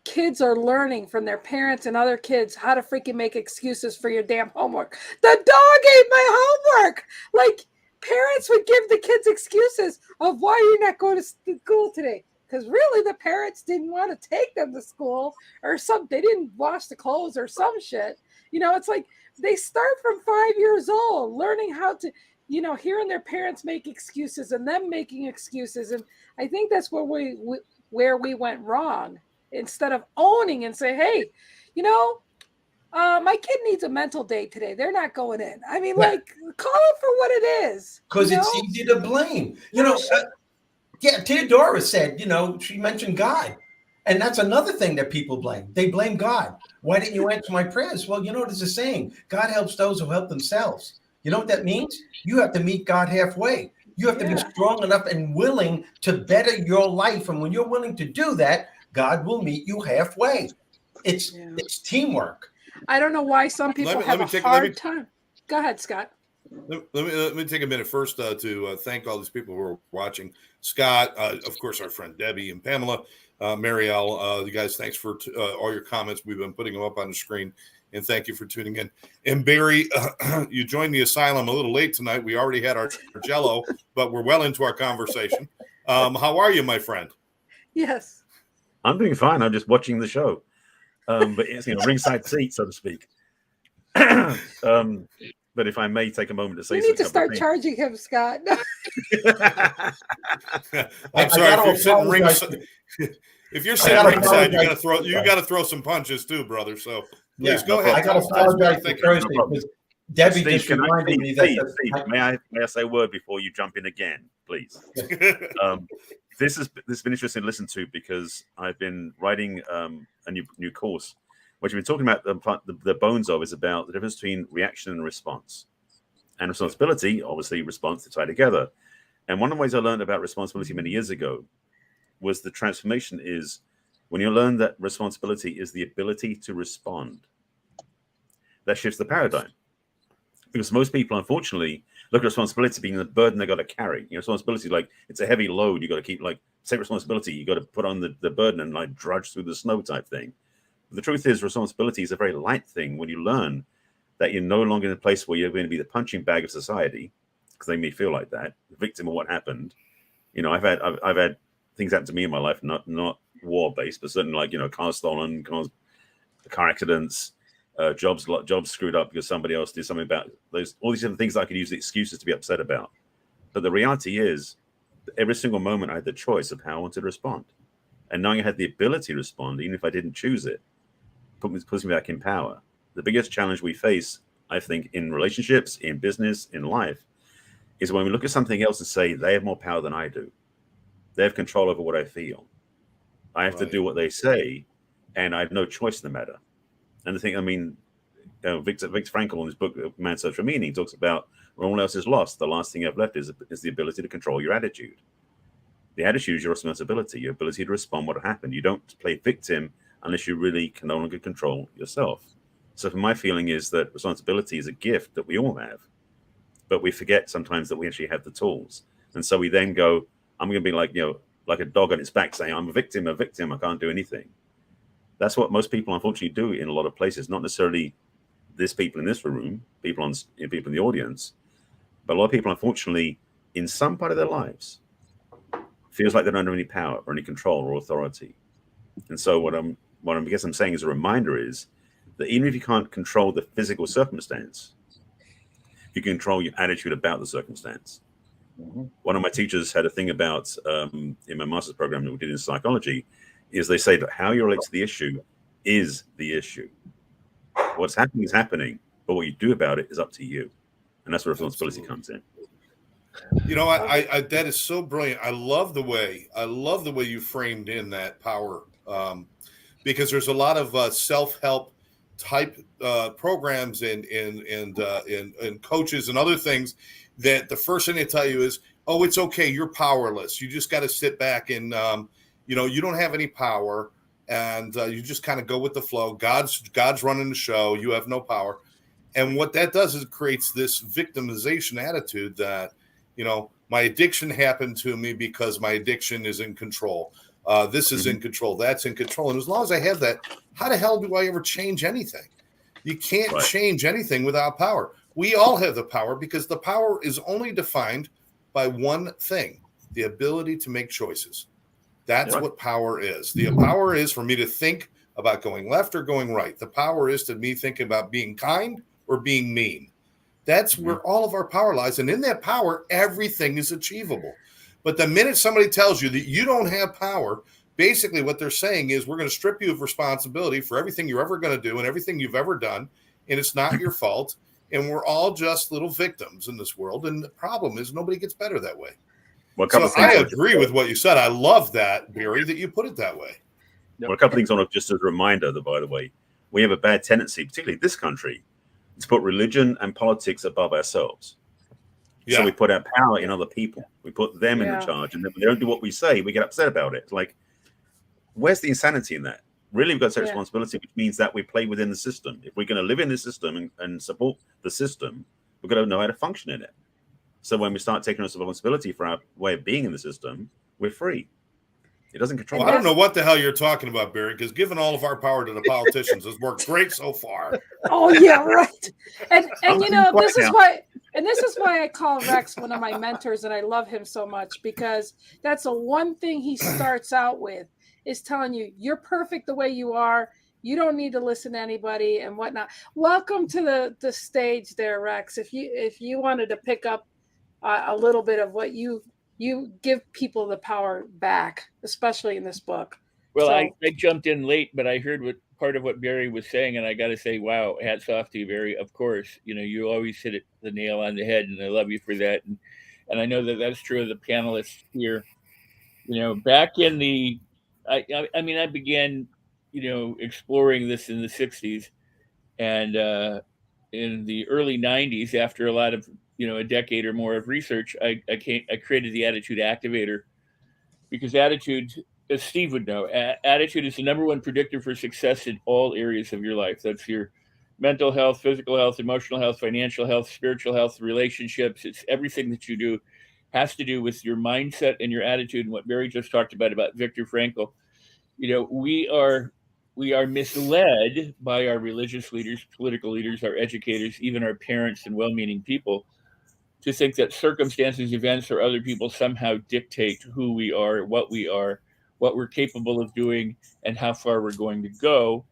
kids are learning from their parents and other kids how to freaking make excuses for your damn homework. The dog ate my homework. Like, parents would give the kids excuses of why you're not going to school today. Because really the parents didn't want to take them to school or they didn't wash the clothes or some shit. It's like they start from 5 years old learning how to, hearing their parents make excuses and them making excuses. And I think that's where we went wrong. Instead of owning and say, hey, my kid needs a mental day today. They're not going in. I mean, like, call it for what it is. Because it's easy to blame. Theodora said, she mentioned God. And that's another thing that people blame. They blame God. Why didn't you answer my prayers? Well, there's a saying, God helps those who help themselves. You know what that means? You have to meet God halfway. You have to be strong enough and willing to better your life. And when you're willing to do that, God will meet you halfway. It's teamwork. I don't know why some people have a hard time. Go ahead, Scott. Let me take a minute first to thank all these people who are watching. Scott, of course, our friend Debbie and Pamela, Marielle, you guys, thanks for all your comments. We've been putting them up on the screen, and thank you for tuning in. And Barry, you joined the asylum a little late tonight. We already had our Jello, but we're well into our conversation. How are you, my friend? Yes. I'm doing fine. I'm just watching the show, but it's ringside seat, so to speak. But if I may take a moment to say, you need to start charging him, Scott. I'm sorry if you're sitting ringside. If you're sitting ringside, you got to throw some punches too, brother. So please go ahead. I got to apologize to Thursday because Debbie Steve, just reminded me that. Steve, may I say a word before you jump in again, please? This has been interesting to listen to because I've been writing a new course, which we've been talking about. The bones of is about the difference between reaction and response, and responsibility. Obviously, response to tie together. And one of the ways I learned about responsibility many years ago was the transformation is when you learn that responsibility is the ability to respond. That shifts the paradigm. Because most people, unfortunately, look at responsibility being the burden they got to carry. Responsibility, like it's a heavy load. You got to keep, like, take responsibility. You got to put on the burden and like drudge through the snow type thing. But the truth is, responsibility is a very light thing when you learn that you're no longer in a place where you're going to be the punching bag of society, because they may feel like that, the victim of what happened. I've had things happen to me in my life, not war based, but certainly like cars stolen, car accidents. Jobs screwed up because somebody else did something about those. All these different things I could use the excuses to be upset about. But the reality is, every single moment I had the choice of how I wanted to respond, and knowing I had the ability to respond, even if I didn't choose it, puts me back in power. The biggest challenge we face, I think, in relationships, in business, in life, is when we look at something else and say they have more power than I do. They have control over what I feel. I have to do what they say, and I have no choice in the matter. And the thing, Viktor Frankl in his book, Man's Search for Meaning, talks about when all else is lost, the last thing you have left is the ability to control your attitude. The attitude is your responsibility, your ability to respond to what happened. You don't play victim unless you really can no longer control yourself. So my feeling is that responsibility is a gift that we all have, but we forget sometimes that we actually have the tools. And so we then go, I'm going to be like a dog on its back saying, I'm a victim, I can't do anything. That's what most people unfortunately do in a lot of places, not necessarily people in this room, people in the audience, but a lot of people, unfortunately, in some part of their lives, feels like they don't have any power or any control or authority. And so what I'm saying as a reminder is that even if you can't control the physical circumstance, you can control your attitude about the circumstance. Mm-hmm. One of my teachers had a thing about in my master's program that we did in psychology, is they say that how you relate to the issue is the issue. What's happening is happening, but what you do about it is up to you. And that's where responsibility comes in. I that is so brilliant. I love the way you framed in that power, because there's a lot of self-help type programs and coaches and other things that the first thing they tell you is, oh, it's okay, you're powerless. You just got to sit back and you don't have any power, and you just kind of go with the flow. God's running the show. You have no power. And what that does is it creates this victimization attitude that, my addiction happened to me because my addiction is in control. This is in control. That's in control. And as long as I have that, how the hell do I ever change anything? You can't change anything without power. We all have the power because the power is only defined by one thing, the ability to make choices. That's what power is. The power is for me to think about going left or going right. The power is to me thinking about being kind or being mean. That's where all of our power lies. And in that power, everything is achievable. But the minute somebody tells you that you don't have power, basically what they're saying is we're going to strip you of responsibility for everything you're ever going to do and everything you've ever done. And it's not your fault. And we're all just little victims in this world. And the problem is nobody gets better that way. So I agree with what you said. I love that, Barry, that you put it that way. Well, a couple of things on just as a reminder that, by the way, we have a bad tendency, particularly this country, to put religion and politics above ourselves. Yeah. So we put our power in other people. We put them in charge, and then when they don't do what we say, we get upset about it. Like, where's the insanity in that? Really, we've got to take responsibility, which means that we play within the system. If we're going to live in the system and support the system, we've got to know how to function in it. So when we start taking responsibility for our way of being in the system, we're free. It doesn't control. Well, I don't know what the hell you're talking about, Barry, because giving all of our power to the politicians has worked great so far. Oh yeah, right. And this is why I call Rex one of my mentors, and I love him so much, because that's the one thing he starts out with is telling you you're perfect the way you are. You don't need to listen to anybody and whatnot. Welcome to the stage there, Rex. If you wanted to pick up a little bit of what you give people the power back, especially in this book. Well, so, I jumped in late, but I heard part of what Barry was saying, and I got to say, wow, hats off to you, Barry. Of course, you always hit the nail on the head, and I love you for that. And I know that that's true of the panelists here. Back in I began, exploring this in the 60s, and in the early 90s, after a lot of a decade or more of research, I created the Attitude Activator, because attitude, as Steve would know, attitude is the number one predictor for success in all areas of your life. That's your mental health, physical health, emotional health, financial health, spiritual health, relationships. It's everything that you do has to do with your mindset and your attitude. And what Barry just talked about Viktor Frankl, we are misled by our religious leaders, political leaders, our educators, even our parents and well-meaning people, to think that circumstances, events, or other people somehow dictate who we are, what we're capable of doing, and how far we're going to go.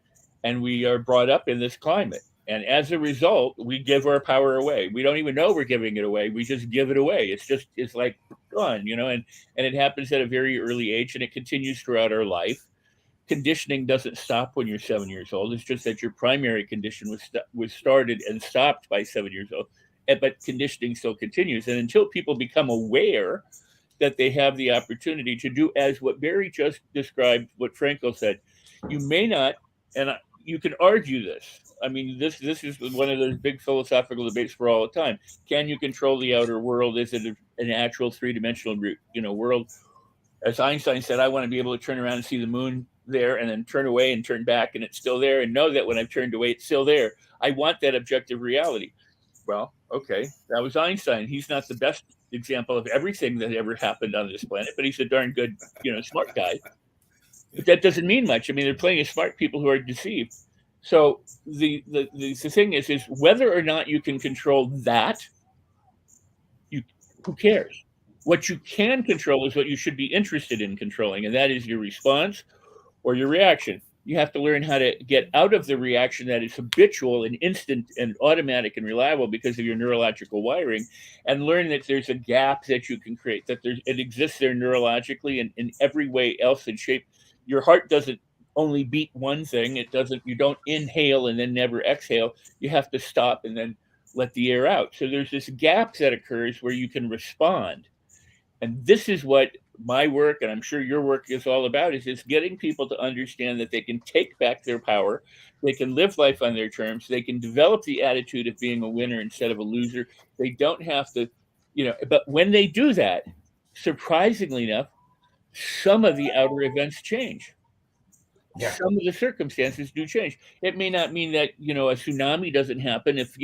And we are brought up in this climate. And as a result, we give our power away. We don't even know we're giving it away. We just give it away. It's like gone, and it happens at a very early age, and it continues throughout our life. Conditioning doesn't stop when you're 7 years old. It's just that your primary condition was started and stopped by 7 years old. But conditioning still continues. And until people become aware that they have the opportunity to do as what Barry just described, what Frankl said, you may not, and you can argue this. I mean, this is one of those big philosophical debates for all the time. Can you control the outer world? Is it an actual three-dimensional world? As Einstein said, I want to be able to turn around and see the moon there and then turn away and turn back and it's still there, and know that when I've turned away, it's still there. I want that objective reality. Well, okay, that was Einstein. He's not the best example of everything that ever happened on this planet, but he's a darn good, smart guy. But that doesn't mean much. I mean, there are plenty of smart people who are deceived. So the thing is whether or not you can control that, who cares? What you can control is what you should be interested in controlling, and that is your response or your reaction. You have to learn how to get out of the reaction that is habitual and instant and automatic and reliable because of your neurological wiring, and learn that there's a gap that you can create, that it exists there neurologically and in every way else and shape. Your heart doesn't only beat one thing. You don't inhale and then never exhale. You have to stop and then let the air out. So there's this gap that occurs where you can respond. And this is what my work, and I'm sure your work is all about, is getting people to understand that they can take back their power, they can live life on their terms, they can develop the attitude of being a winner instead of a loser. They don't have to, but when they do that, surprisingly enough, some of the outer events change. Yeah. Some of the circumstances do change. It may not mean that a tsunami doesn't happen if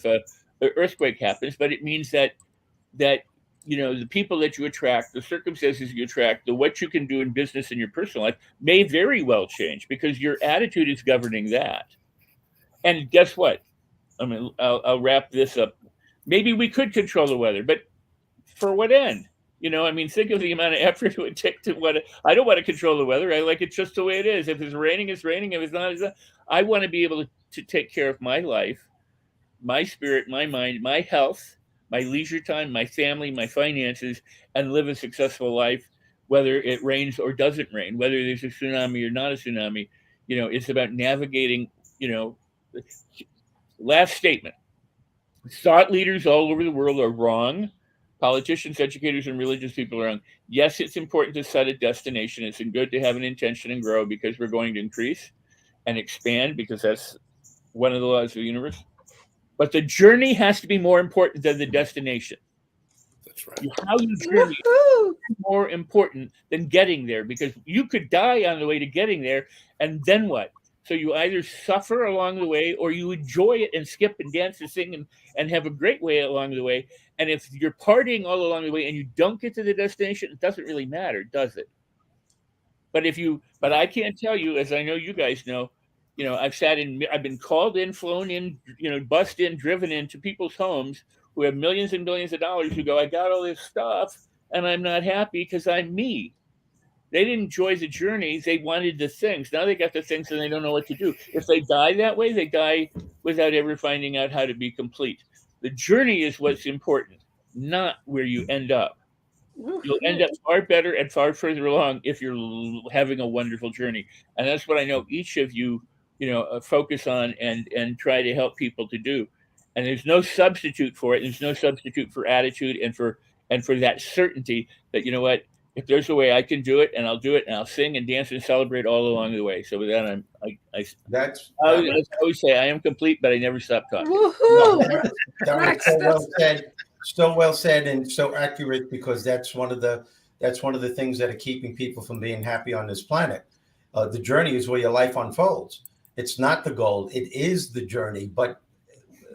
a earthquake happens, but it means that the people that you attract, the circumstances you attract, the what you can do in business and your personal life may very well change because your attitude is governing that. And guess what? I mean, I'll wrap this up. Maybe we could control the weather, but for what end? Think of the amount of effort it would take to I don't want to control the weather. I like it just the way it is. If it's raining, it's raining. If it's not, it's not. I want to be able to take care of my life, my spirit, my mind, my health, my leisure time, my family, my finances, and live a successful life, whether it rains or doesn't rain, whether there's a tsunami or not a tsunami. It's about navigating, last statement. Thought leaders all over the world are wrong. Politicians, educators, and religious people are wrong. Yes, it's important to set a destination. It's good to have an intention and grow because we're going to increase and expand because that's one of the laws of the universe. But the journey has to be more important than the destination. That's right. How you journey is more important than getting there because you could die on the way to getting there, and then what? So you either suffer along the way or you enjoy it and skip and dance and sing and have a great way along the way. And if you're partying all along the way and you don't get to the destination, it doesn't really matter, does it? But I can't tell you, as I know you guys know, I've been called in, flown in, bussed in, driven into people's homes who have millions and millions of dollars who go, I got all this stuff and I'm not happy because I'm me. They didn't enjoy the journey. They wanted the things. Now they got the things and they don't know what to do. If they die that way, they die without ever finding out how to be complete. The journey is what's important, not where you end up. You'll end up far better and far further along if you're having a wonderful journey. And that's what I know each of you, focus on and try to help people to do. And there's no substitute for it. There's no substitute for attitude and for that certainty that, if there's a way I can do it, and I'll do it, and I'll sing and dance and celebrate all along the way. So with that, I always say I am complete, but I never stop talking. Woohoo! That was so well said. So well said and so accurate because that's one of the things that are keeping people from being happy on this planet. The journey is where your life unfolds. It's not the goal. It is the journey. But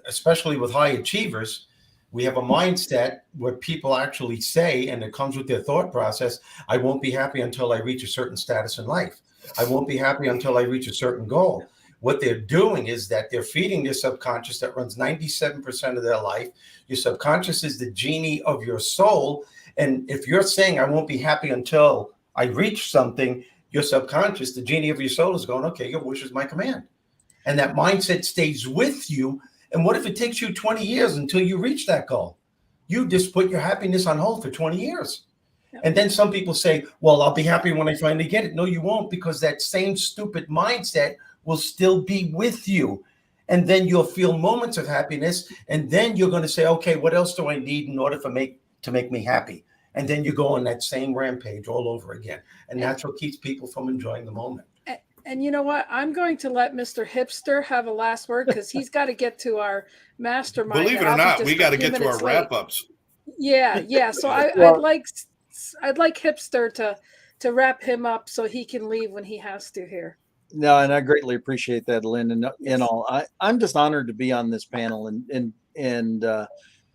especially with high achievers, we have a mindset where people actually say, and it comes with their thought process, I won't be happy until I reach a certain status in life. I won't be happy until I reach a certain goal. What they're doing is that they're feeding their subconscious that runs 97% of their life. Your subconscious is the genie of your soul. And if you're saying, I won't be happy until I reach something, your subconscious, the genie of your soul, is going, okay, your wish is my command. And that mindset stays with you. And what if it takes you 20 years until you reach that goal? You just put your happiness on hold for 20 years. And then some people say, well, I'll be happy when I finally get it. No, you won't, because that same stupid mindset will still be with you. And then you'll feel moments of happiness. And then you're going to say, okay, what else do I need in order to make me happy? And then you go on that same rampage all over again. And that's what keeps people from enjoying the moment. And you know what? I'm going to let Mr. Hipster have a last word because he's got to get to our mastermind. Believe it or not, we got to get to our wrap-ups. Yeah. So I'd like Hipster to wrap him up so he can leave when he has to here. No, and I greatly appreciate that, Lynn. And in all, I'm just honored to be on this panel, and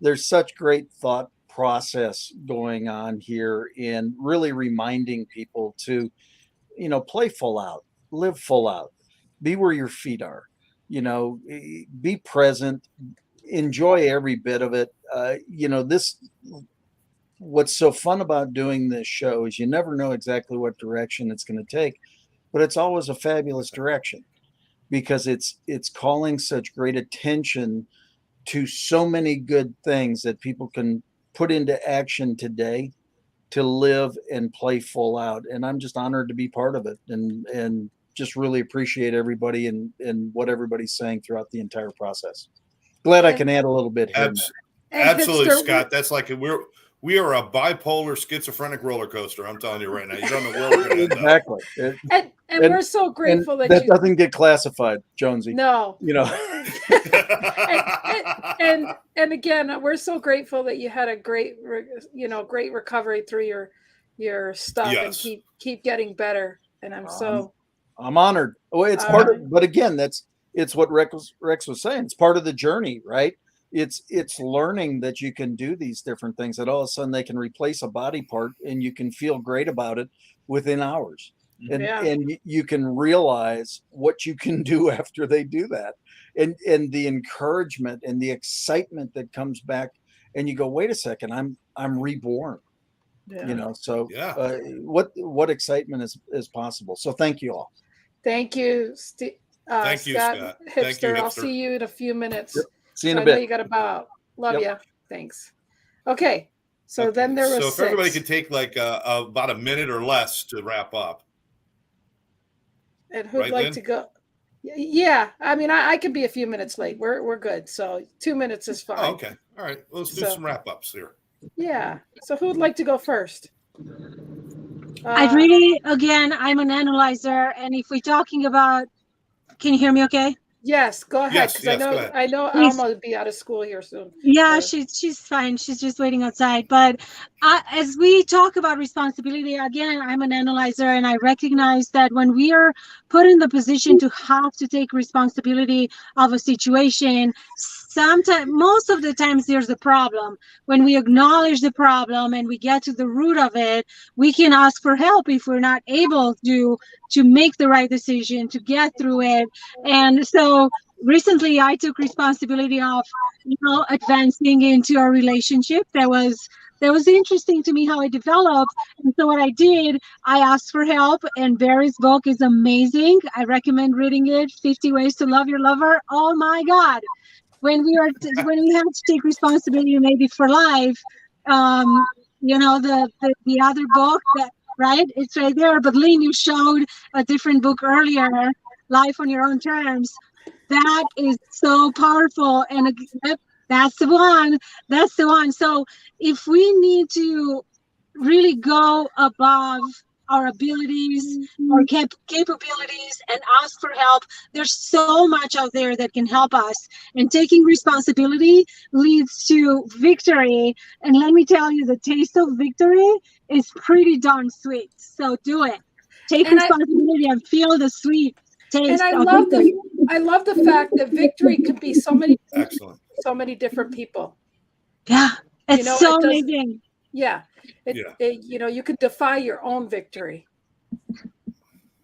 there's such great thought process going on here, and really reminding people to, play full out, live full out, be where your feet are, be present, enjoy every bit of it. What's so fun about doing this show is you never know exactly what direction it's going to take. But it's always a fabulous direction because it's calling such great attention to so many good things that people can put into action today to live and play full out. And I'm just honored to be part of it and just really appreciate everybody and what everybody's saying throughout the entire process. Glad I can add a little bit here. Absolutely, Scott. That's like We are a bipolar schizophrenic roller coaster. I'm telling you right now. You don't know where we're going to end up. Exactly. And And- we're so grateful And that you doesn't get classified, Jonesy. no. You know. and again, we're so grateful that you had a great recovery through your stuff and keep getting better. And I'm honored. Well, it's part of, but again, it's what Rex was saying. It's part of the journey, right? It's learning that you can do these different things, that all of a sudden they can replace a body part and you can feel great about it within hours. And you can realize what you can do after they do that. And the encouragement and the excitement that comes back, and you go, wait a second, I'm reborn. You know, so what excitement is possible. So thank you all. Thank you, thank you, Scott. Hipster. Thank you, I'll Hipster. see you in a few minutes. Yep. See you in So a I know bit. you got to bow out. Love you. Thanks. Okay. So then there was if everybody could take like about a minute or less to wrap up. And who'd like to go? Yeah, I mean, I could be a few minutes late. We're good. So 2 minutes is fine. Oh, okay. All right. Well, let's do some wrap ups here. Yeah. So who'd like to go first? I'd really, again, I'm an analyzer, and if we're talking about, can you hear me okay? Yes, go ahead. Yes, go ahead. I know Alma will be out of school here soon. Yeah, she's fine. She's just waiting outside. But as we talk about responsibility, again, I'm an analyzer, and I recognize that when we are put in the position to have to take responsibility of a situation, sometimes, most of the times, there's a problem. When we acknowledge the problem and we get to the root of it, we can ask for help if we're not able to make the right decision, to get through it. And so recently I took responsibility of, advancing into our relationship. That was interesting to me how it developed. And so what I did, I asked for help, and Barry's book is amazing. I recommend reading it, 50 Ways to Love Your Lover. Oh my God. When we have to take responsibility maybe for life, the other book that, right, it's right there. But Lynn, you showed a different book earlier, Life on Your Own Terms. That is so powerful, and that's the one. That's the one. So if we need to really go above our abilities, our capabilities, and ask for help, there's so much out there that can help us. And taking responsibility leads to victory. And let me tell you, the taste of victory is pretty darn sweet. So do it. Take responsibility and feel the sweet taste. And I love the fact that victory could be so many different people. Yeah, it's so amazing. Yeah. You could defy your own victory.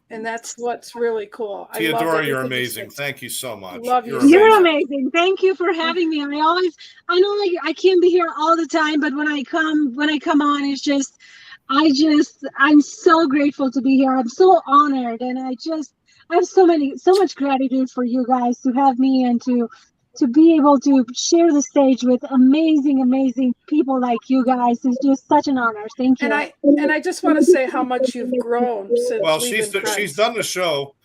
And that's what's really cool. Theodora, you're amazing. Thank you so much. Love you. You're amazing. Thank you for having me. I know I can't be here all the time, but when I come on, it's just, I'm so grateful to be here. I'm so honored. And I have so much gratitude for you guys to have me and to be able to share the stage with amazing people like you guys is just such an honor. Thank you. And I just want to say how much you've grown since. Well, she's done the show.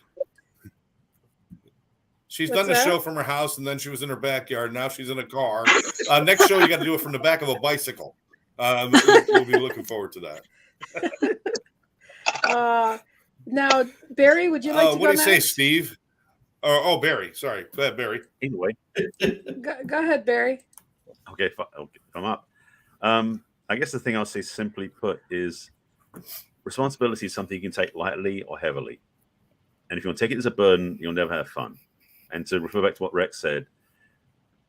She's done the show from her house, and then she was in her backyard. Now she's in a car. Next show, you got to do it from the back of a bicycle. We'll be looking forward to that. Now, Barry, would you like to go what do you say, next? Steve? Barry. Sorry. Go ahead, Barry. Either way. Go ahead, Barry. Okay, if I'm up. I guess the thing I'll say, simply put, is responsibility is something you can take lightly or heavily. And if you want to take it as a burden, you'll never have fun. And to refer back to what Rex said,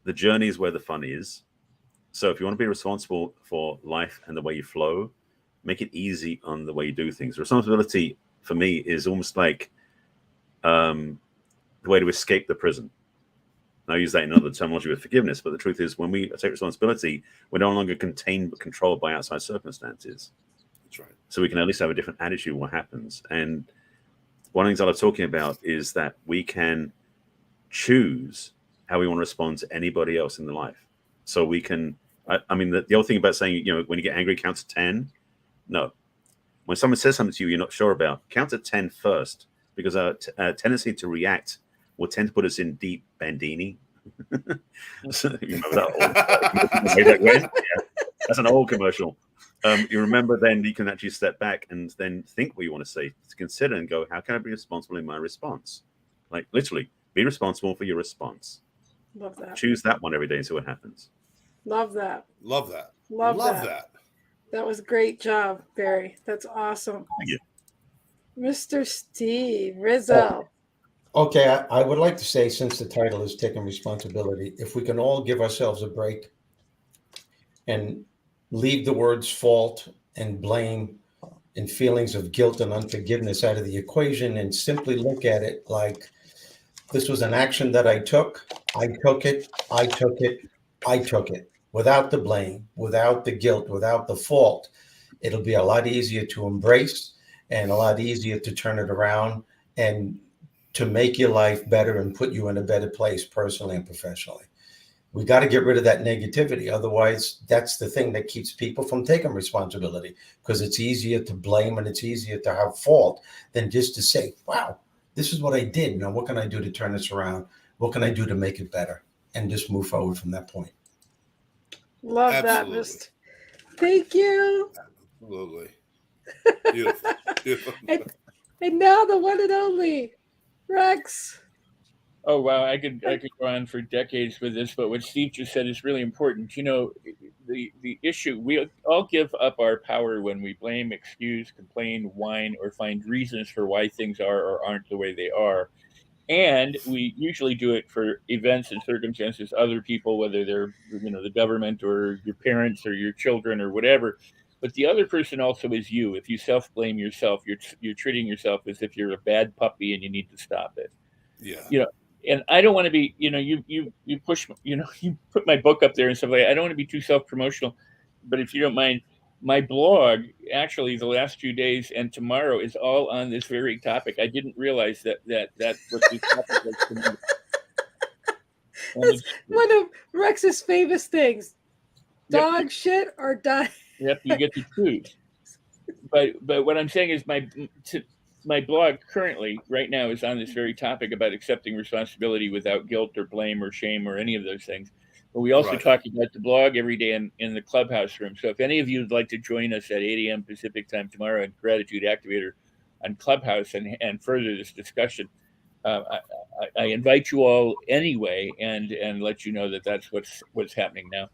the journey is where the fun is. So if you want to be responsible for life and the way you flow, make it easy on the way you do things. Responsibility, for me, is almost like the way to escape the prison. And I use that in other terminology with forgiveness, but the truth is, when we take responsibility, we're no longer contained but controlled by outside circumstances. That's right. So we can at least have a different attitude what happens. And one of the things I love talking about is that we can choose how we want to respond to anybody else in the life. So we can, the old thing about saying, when you get angry, count to 10. No. When someone says something to you you're not sure about, count to 10 first, because our tendency to react will tend to put us in deep bandini. So, you remember that? Way back when? Yeah. That's an old commercial. You remember then you can actually step back and then think what you want to say, to consider and go, how can I be responsible in my response? Like literally, be responsible for your response. Love that. Choose that one every day and see what happens. Love that. Love that. Love Love that. That was a great job, Barry. That's awesome. Thank you. Mr. Steve Rizzo. Okay, I would like to say, since the title is Taking Responsibility, if we can all give ourselves a break and leave the words fault and blame and feelings of guilt and unforgiveness out of the equation and simply look at it like this was an action that I took it, without the blame, without the guilt, without the fault. It'll be a lot easier to embrace and a lot easier to turn it around and to make your life better and put you in a better place personally and professionally. We got to get rid of that negativity. Otherwise, that's the thing that keeps people from taking responsibility, because it's easier to blame and it's easier to have fault than just to say, wow, this is what I did. Now, what can I do to turn this around? What can I do to make it better? And just move forward from that point. Love Absolutely. that, Mr. Thank you. Absolutely. Beautiful. Beautiful. And now the one and only Rex. Oh wow, I could go on for decades with this, but what Steve just said is really important. You know, the issue, we all give up our power when we blame, excuse, complain, whine, or find reasons for why things are or aren't the way they are. And we usually do it for events and circumstances, other people, whether they're, you know, the government or your parents or your children or whatever. But the other person also is you. If you self-blame yourself, you're treating yourself as if you're a bad puppy and you need to stop it. Yeah. You know, and I don't want to be, you know, you push, you know, you put my book up there and stuff like that. I don't want to be too self-promotional, but if you don't mind, my blog, actually the last few days and tomorrow is all on this very topic. I didn't realize that what the topic was for me. That's one of Rex's famous things. Dog shit or die. Yep, you get to choose. But what I'm saying is my blog currently right now is on this very topic about accepting responsibility without guilt or blame or shame or any of those things. But we also talk about the blog every day in the Clubhouse room. So if any of you would like to join us at 8 a.m. Pacific time tomorrow at Gratitude Activator on Clubhouse and further this discussion, I invite you all anyway and let you know that that's what's happening now.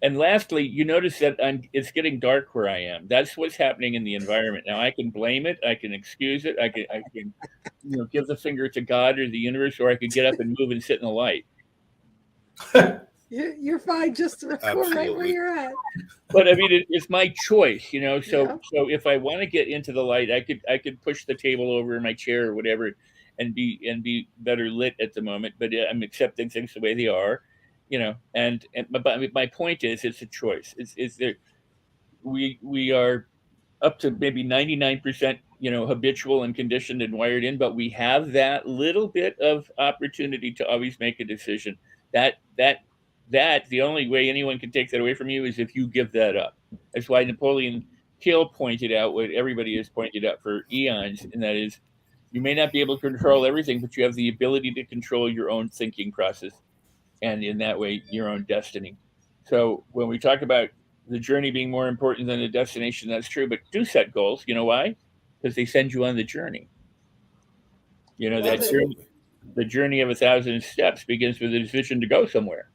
And lastly, you notice that it's getting dark where I am. That's what's happening in the environment. Now I can blame it, I can excuse it, I can you know, give the finger to God or the universe, or I could get up and move and sit in the light. You're fine just to record right where you're at. But I mean, it's my choice, you know. So if I want to get into the light, I could push the table over in my chair or whatever, and be better lit at the moment. But I'm accepting things the way they are, you know. And my point is, it's a choice. It's there. We are up to maybe 99%, you know, habitual and conditioned and wired in, but we have that little bit of opportunity to always make a decision. That the only way anyone can take that away from you is if you give that up. That's why Napoleon Hill pointed out what everybody has pointed out for eons, and that is, you may not be able to control everything, but you have the ability to control your own thinking process, and in that way, your own destiny. So when we talk about the journey being more important than the destination, that's true, but do set goals. You know why? Because they send you on the journey. You know, that journey, the journey of 1,000 steps begins with a decision to go somewhere.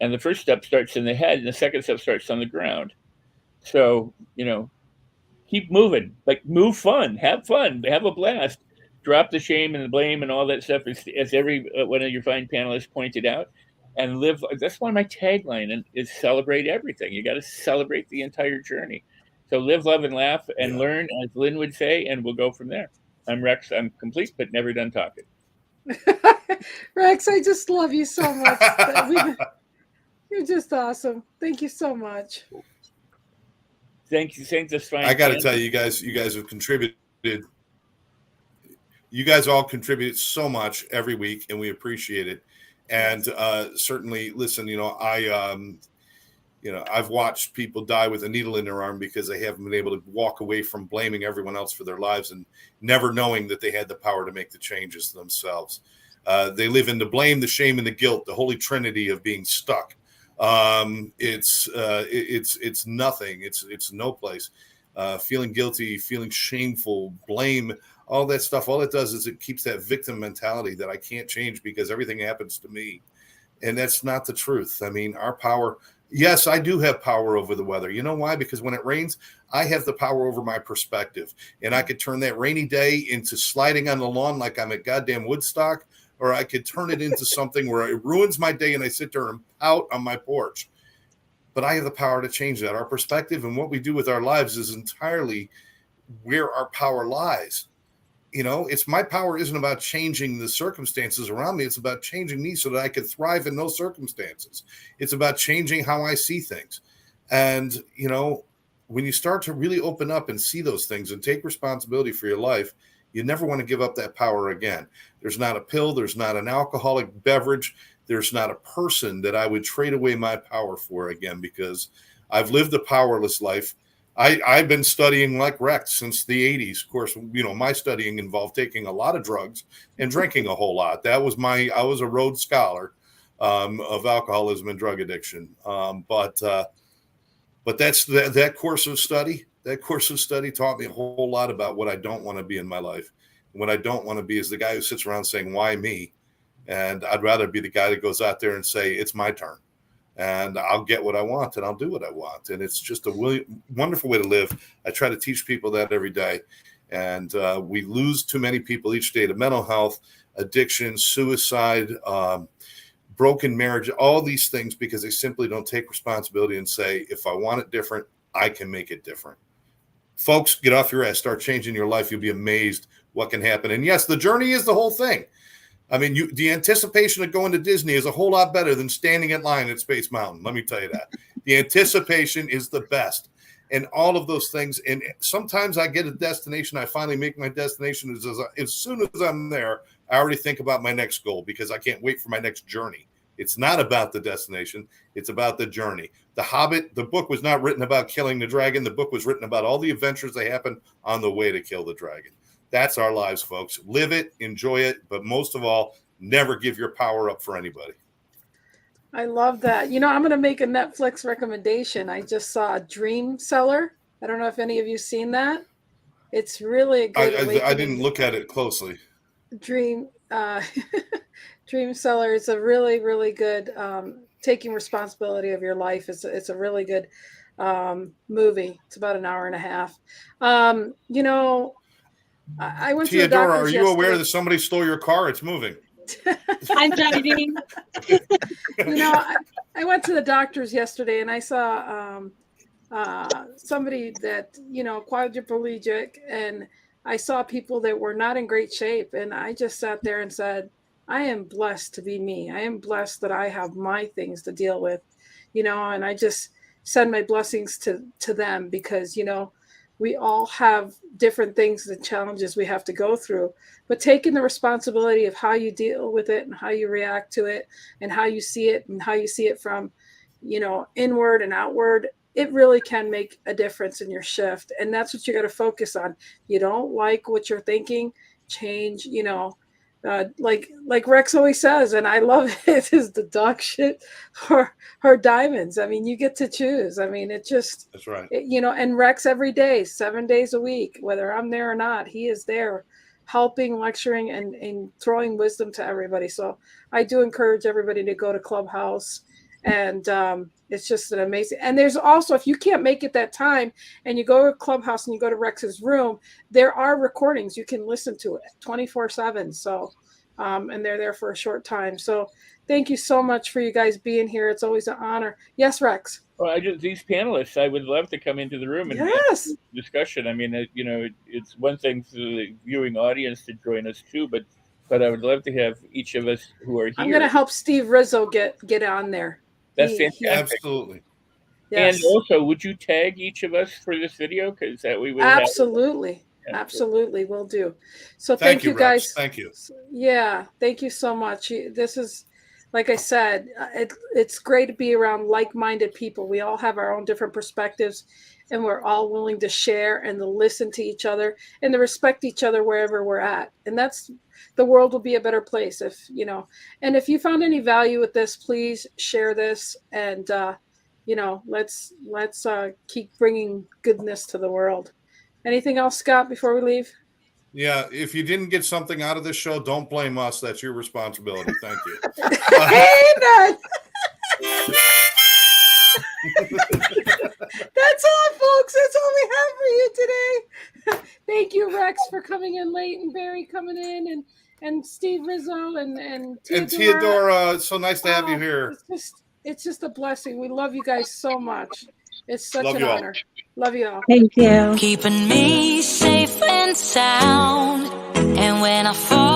And the first step starts in the head, and the second step starts on the ground. So, you know, keep moving, like move fun, have a blast, drop the shame and the blame and all that stuff, as every one of your fine panelists pointed out, and live. That's one of my tagline, and is celebrate everything. You got to celebrate the entire journey. So live, love, and laugh, and learn, as Lynn would say, and we'll go from there. I'm Rex. I'm complete, but never done talking. Rex, I just love you so much. You're just awesome. Thank you so much. Thank you. Thank this fine. I got to tell you guys have contributed. You guys all contribute so much every week, and we appreciate it. And certainly, listen, you know, I've watched people die with a needle in their arm because they haven't been able to walk away from blaming everyone else for their lives and never knowing that they had the power to make the changes themselves. They live in the blame, the shame, and the guilt, the holy trinity of being stuck, It's nothing. It's no place. Feeling guilty, feeling shameful, blame, all that stuff. All it does is it keeps that victim mentality that I can't change because everything happens to me. And that's not the truth. I mean, our power, yes, I do have power over the weather. You know why? Because when it rains, I have the power over my perspective. And I could turn that rainy day into sliding on the lawn like I'm at goddamn Woodstock, or I could turn it into something where it ruins my day and I sit there and pout on my porch. But I have the power to change that. Our perspective and what we do with our lives is entirely where our power lies. You know, it's my power isn't about changing the circumstances around me. It's about changing me so that I can thrive in those circumstances. It's about changing how I see things. And, you know, when you start to really open up and see those things and take responsibility for your life, you never want to give up that power again. There's not a pill. There's not an alcoholic beverage. There's not a person that I would trade away my power for again, because I've lived a powerless life. I've been studying like Rex since the 80s. Of course, you know, my studying involved taking a lot of drugs and drinking a whole lot. I was a Rhodes Scholar of alcoholism and drug addiction. But that's that course of study. That course of study taught me a whole lot about what I don't want to be in my life. And what I don't want to be is the guy who sits around saying, why me? And I'd rather be the guy that goes out there and say, it's my turn. And I'll get what I want and I'll do what I want. And it's just a wonderful way to live. I try to teach people that every day. And we lose too many people each day to mental health, addiction, suicide, broken marriage, all these things, because they simply don't take responsibility and say, if I want it different, I can make it different. Folks, get off your ass, start changing your life. You'll be amazed what can happen. And yes, the journey is the whole thing. I mean, the anticipation of going to Disney is a whole lot better than standing in line at Space Mountain. Let me tell you that. The anticipation is the best. And all of those things. And sometimes I get a destination. I finally make my destination. As soon as I'm there, I already think about my next goal because I can't wait for my next journey. It's not about the destination. It's about the journey. The Hobbit, the book was not written about killing the dragon. The book was written about all the adventures that happened on the way to kill the dragon. That's our lives, folks. Live it, enjoy it, but most of all, never give your power up for anybody. I love that. You know, I'm going to make a Netflix recommendation. I just saw Dream Seller. I don't know if any of you seen that. It's really a good. I didn't look at it closely. Dream Seller is a really, really good taking responsibility of your life. It's a really good movie. It's about an hour and a half. You know, I went to the Theodora, doctor's are you yesterday. aware that somebody stole your car? It's moving. I'm driving. You know, I went to the doctor's yesterday and I saw somebody that, you know, quadriplegic, and I saw people that were not in great shape. And I just sat there and said, I am blessed to be me. I am blessed that I have my things to deal with, you know, and I just send my blessings to them because, you know, we all have different things and challenges we have to go through, but taking the responsibility of how you deal with it and how you react to it and how you see it and how you see it from, you know, inward and outward, it really can make a difference in your shift. And that's what you got to focus on. You don't like what you're thinking, change, you know, like Rex always says, and I love it, is the dog shit or diamonds. I mean, you get to choose. I mean, it just, that's right. You know, and Rex every day, 7 days a week, whether I'm there or not, he is there helping, lecturing, and throwing wisdom to everybody. So I do encourage everybody to go to Clubhouse, and it's just an amazing. And there's also, if you can't make it that time and you go to Clubhouse and you go to Rex's room, there are recordings. You can listen to it 24/7. So, and they're there for a short time. So thank you so much for you guys being here. It's always an honor. Yes, Rex. Well, these panelists, I would love to come into the room and yes, have a discussion. I mean, you know, it's one thing for the viewing audience to join us too, but I would love to have each of us who are here. I'm going to help Steve Rizzo get on there. That's fantastic. Absolutely. Yes. And also, would you tag each of us for this video? Because that we would absolutely. Absolutely, will do. So thank you guys. Rex. Thank you. Yeah, thank you so much. This is, like I said, it's great to be around like-minded people. We all have our own different perspectives, and we're all willing to share and to listen to each other and to respect each other wherever we're at. And that's, the world will be a better place if, you know, and if you found any value with this, please share this. And, you know, let's keep bringing goodness to the world. Anything else, Scott, before we leave? Yeah, if you didn't get something out of this show, don't blame us. That's your responsibility. Thank you. Amen. That's all, folks. That's all we have for you today. Thank you, Rex, for coming in late, and Barry coming in, and Steve Rizzo and Theodora. It's so nice to have you here. It's just a blessing. We love you guys so much. It's such Love an you all. honor. Love you all. Thank you. Keeping me safe and sound. And when I fall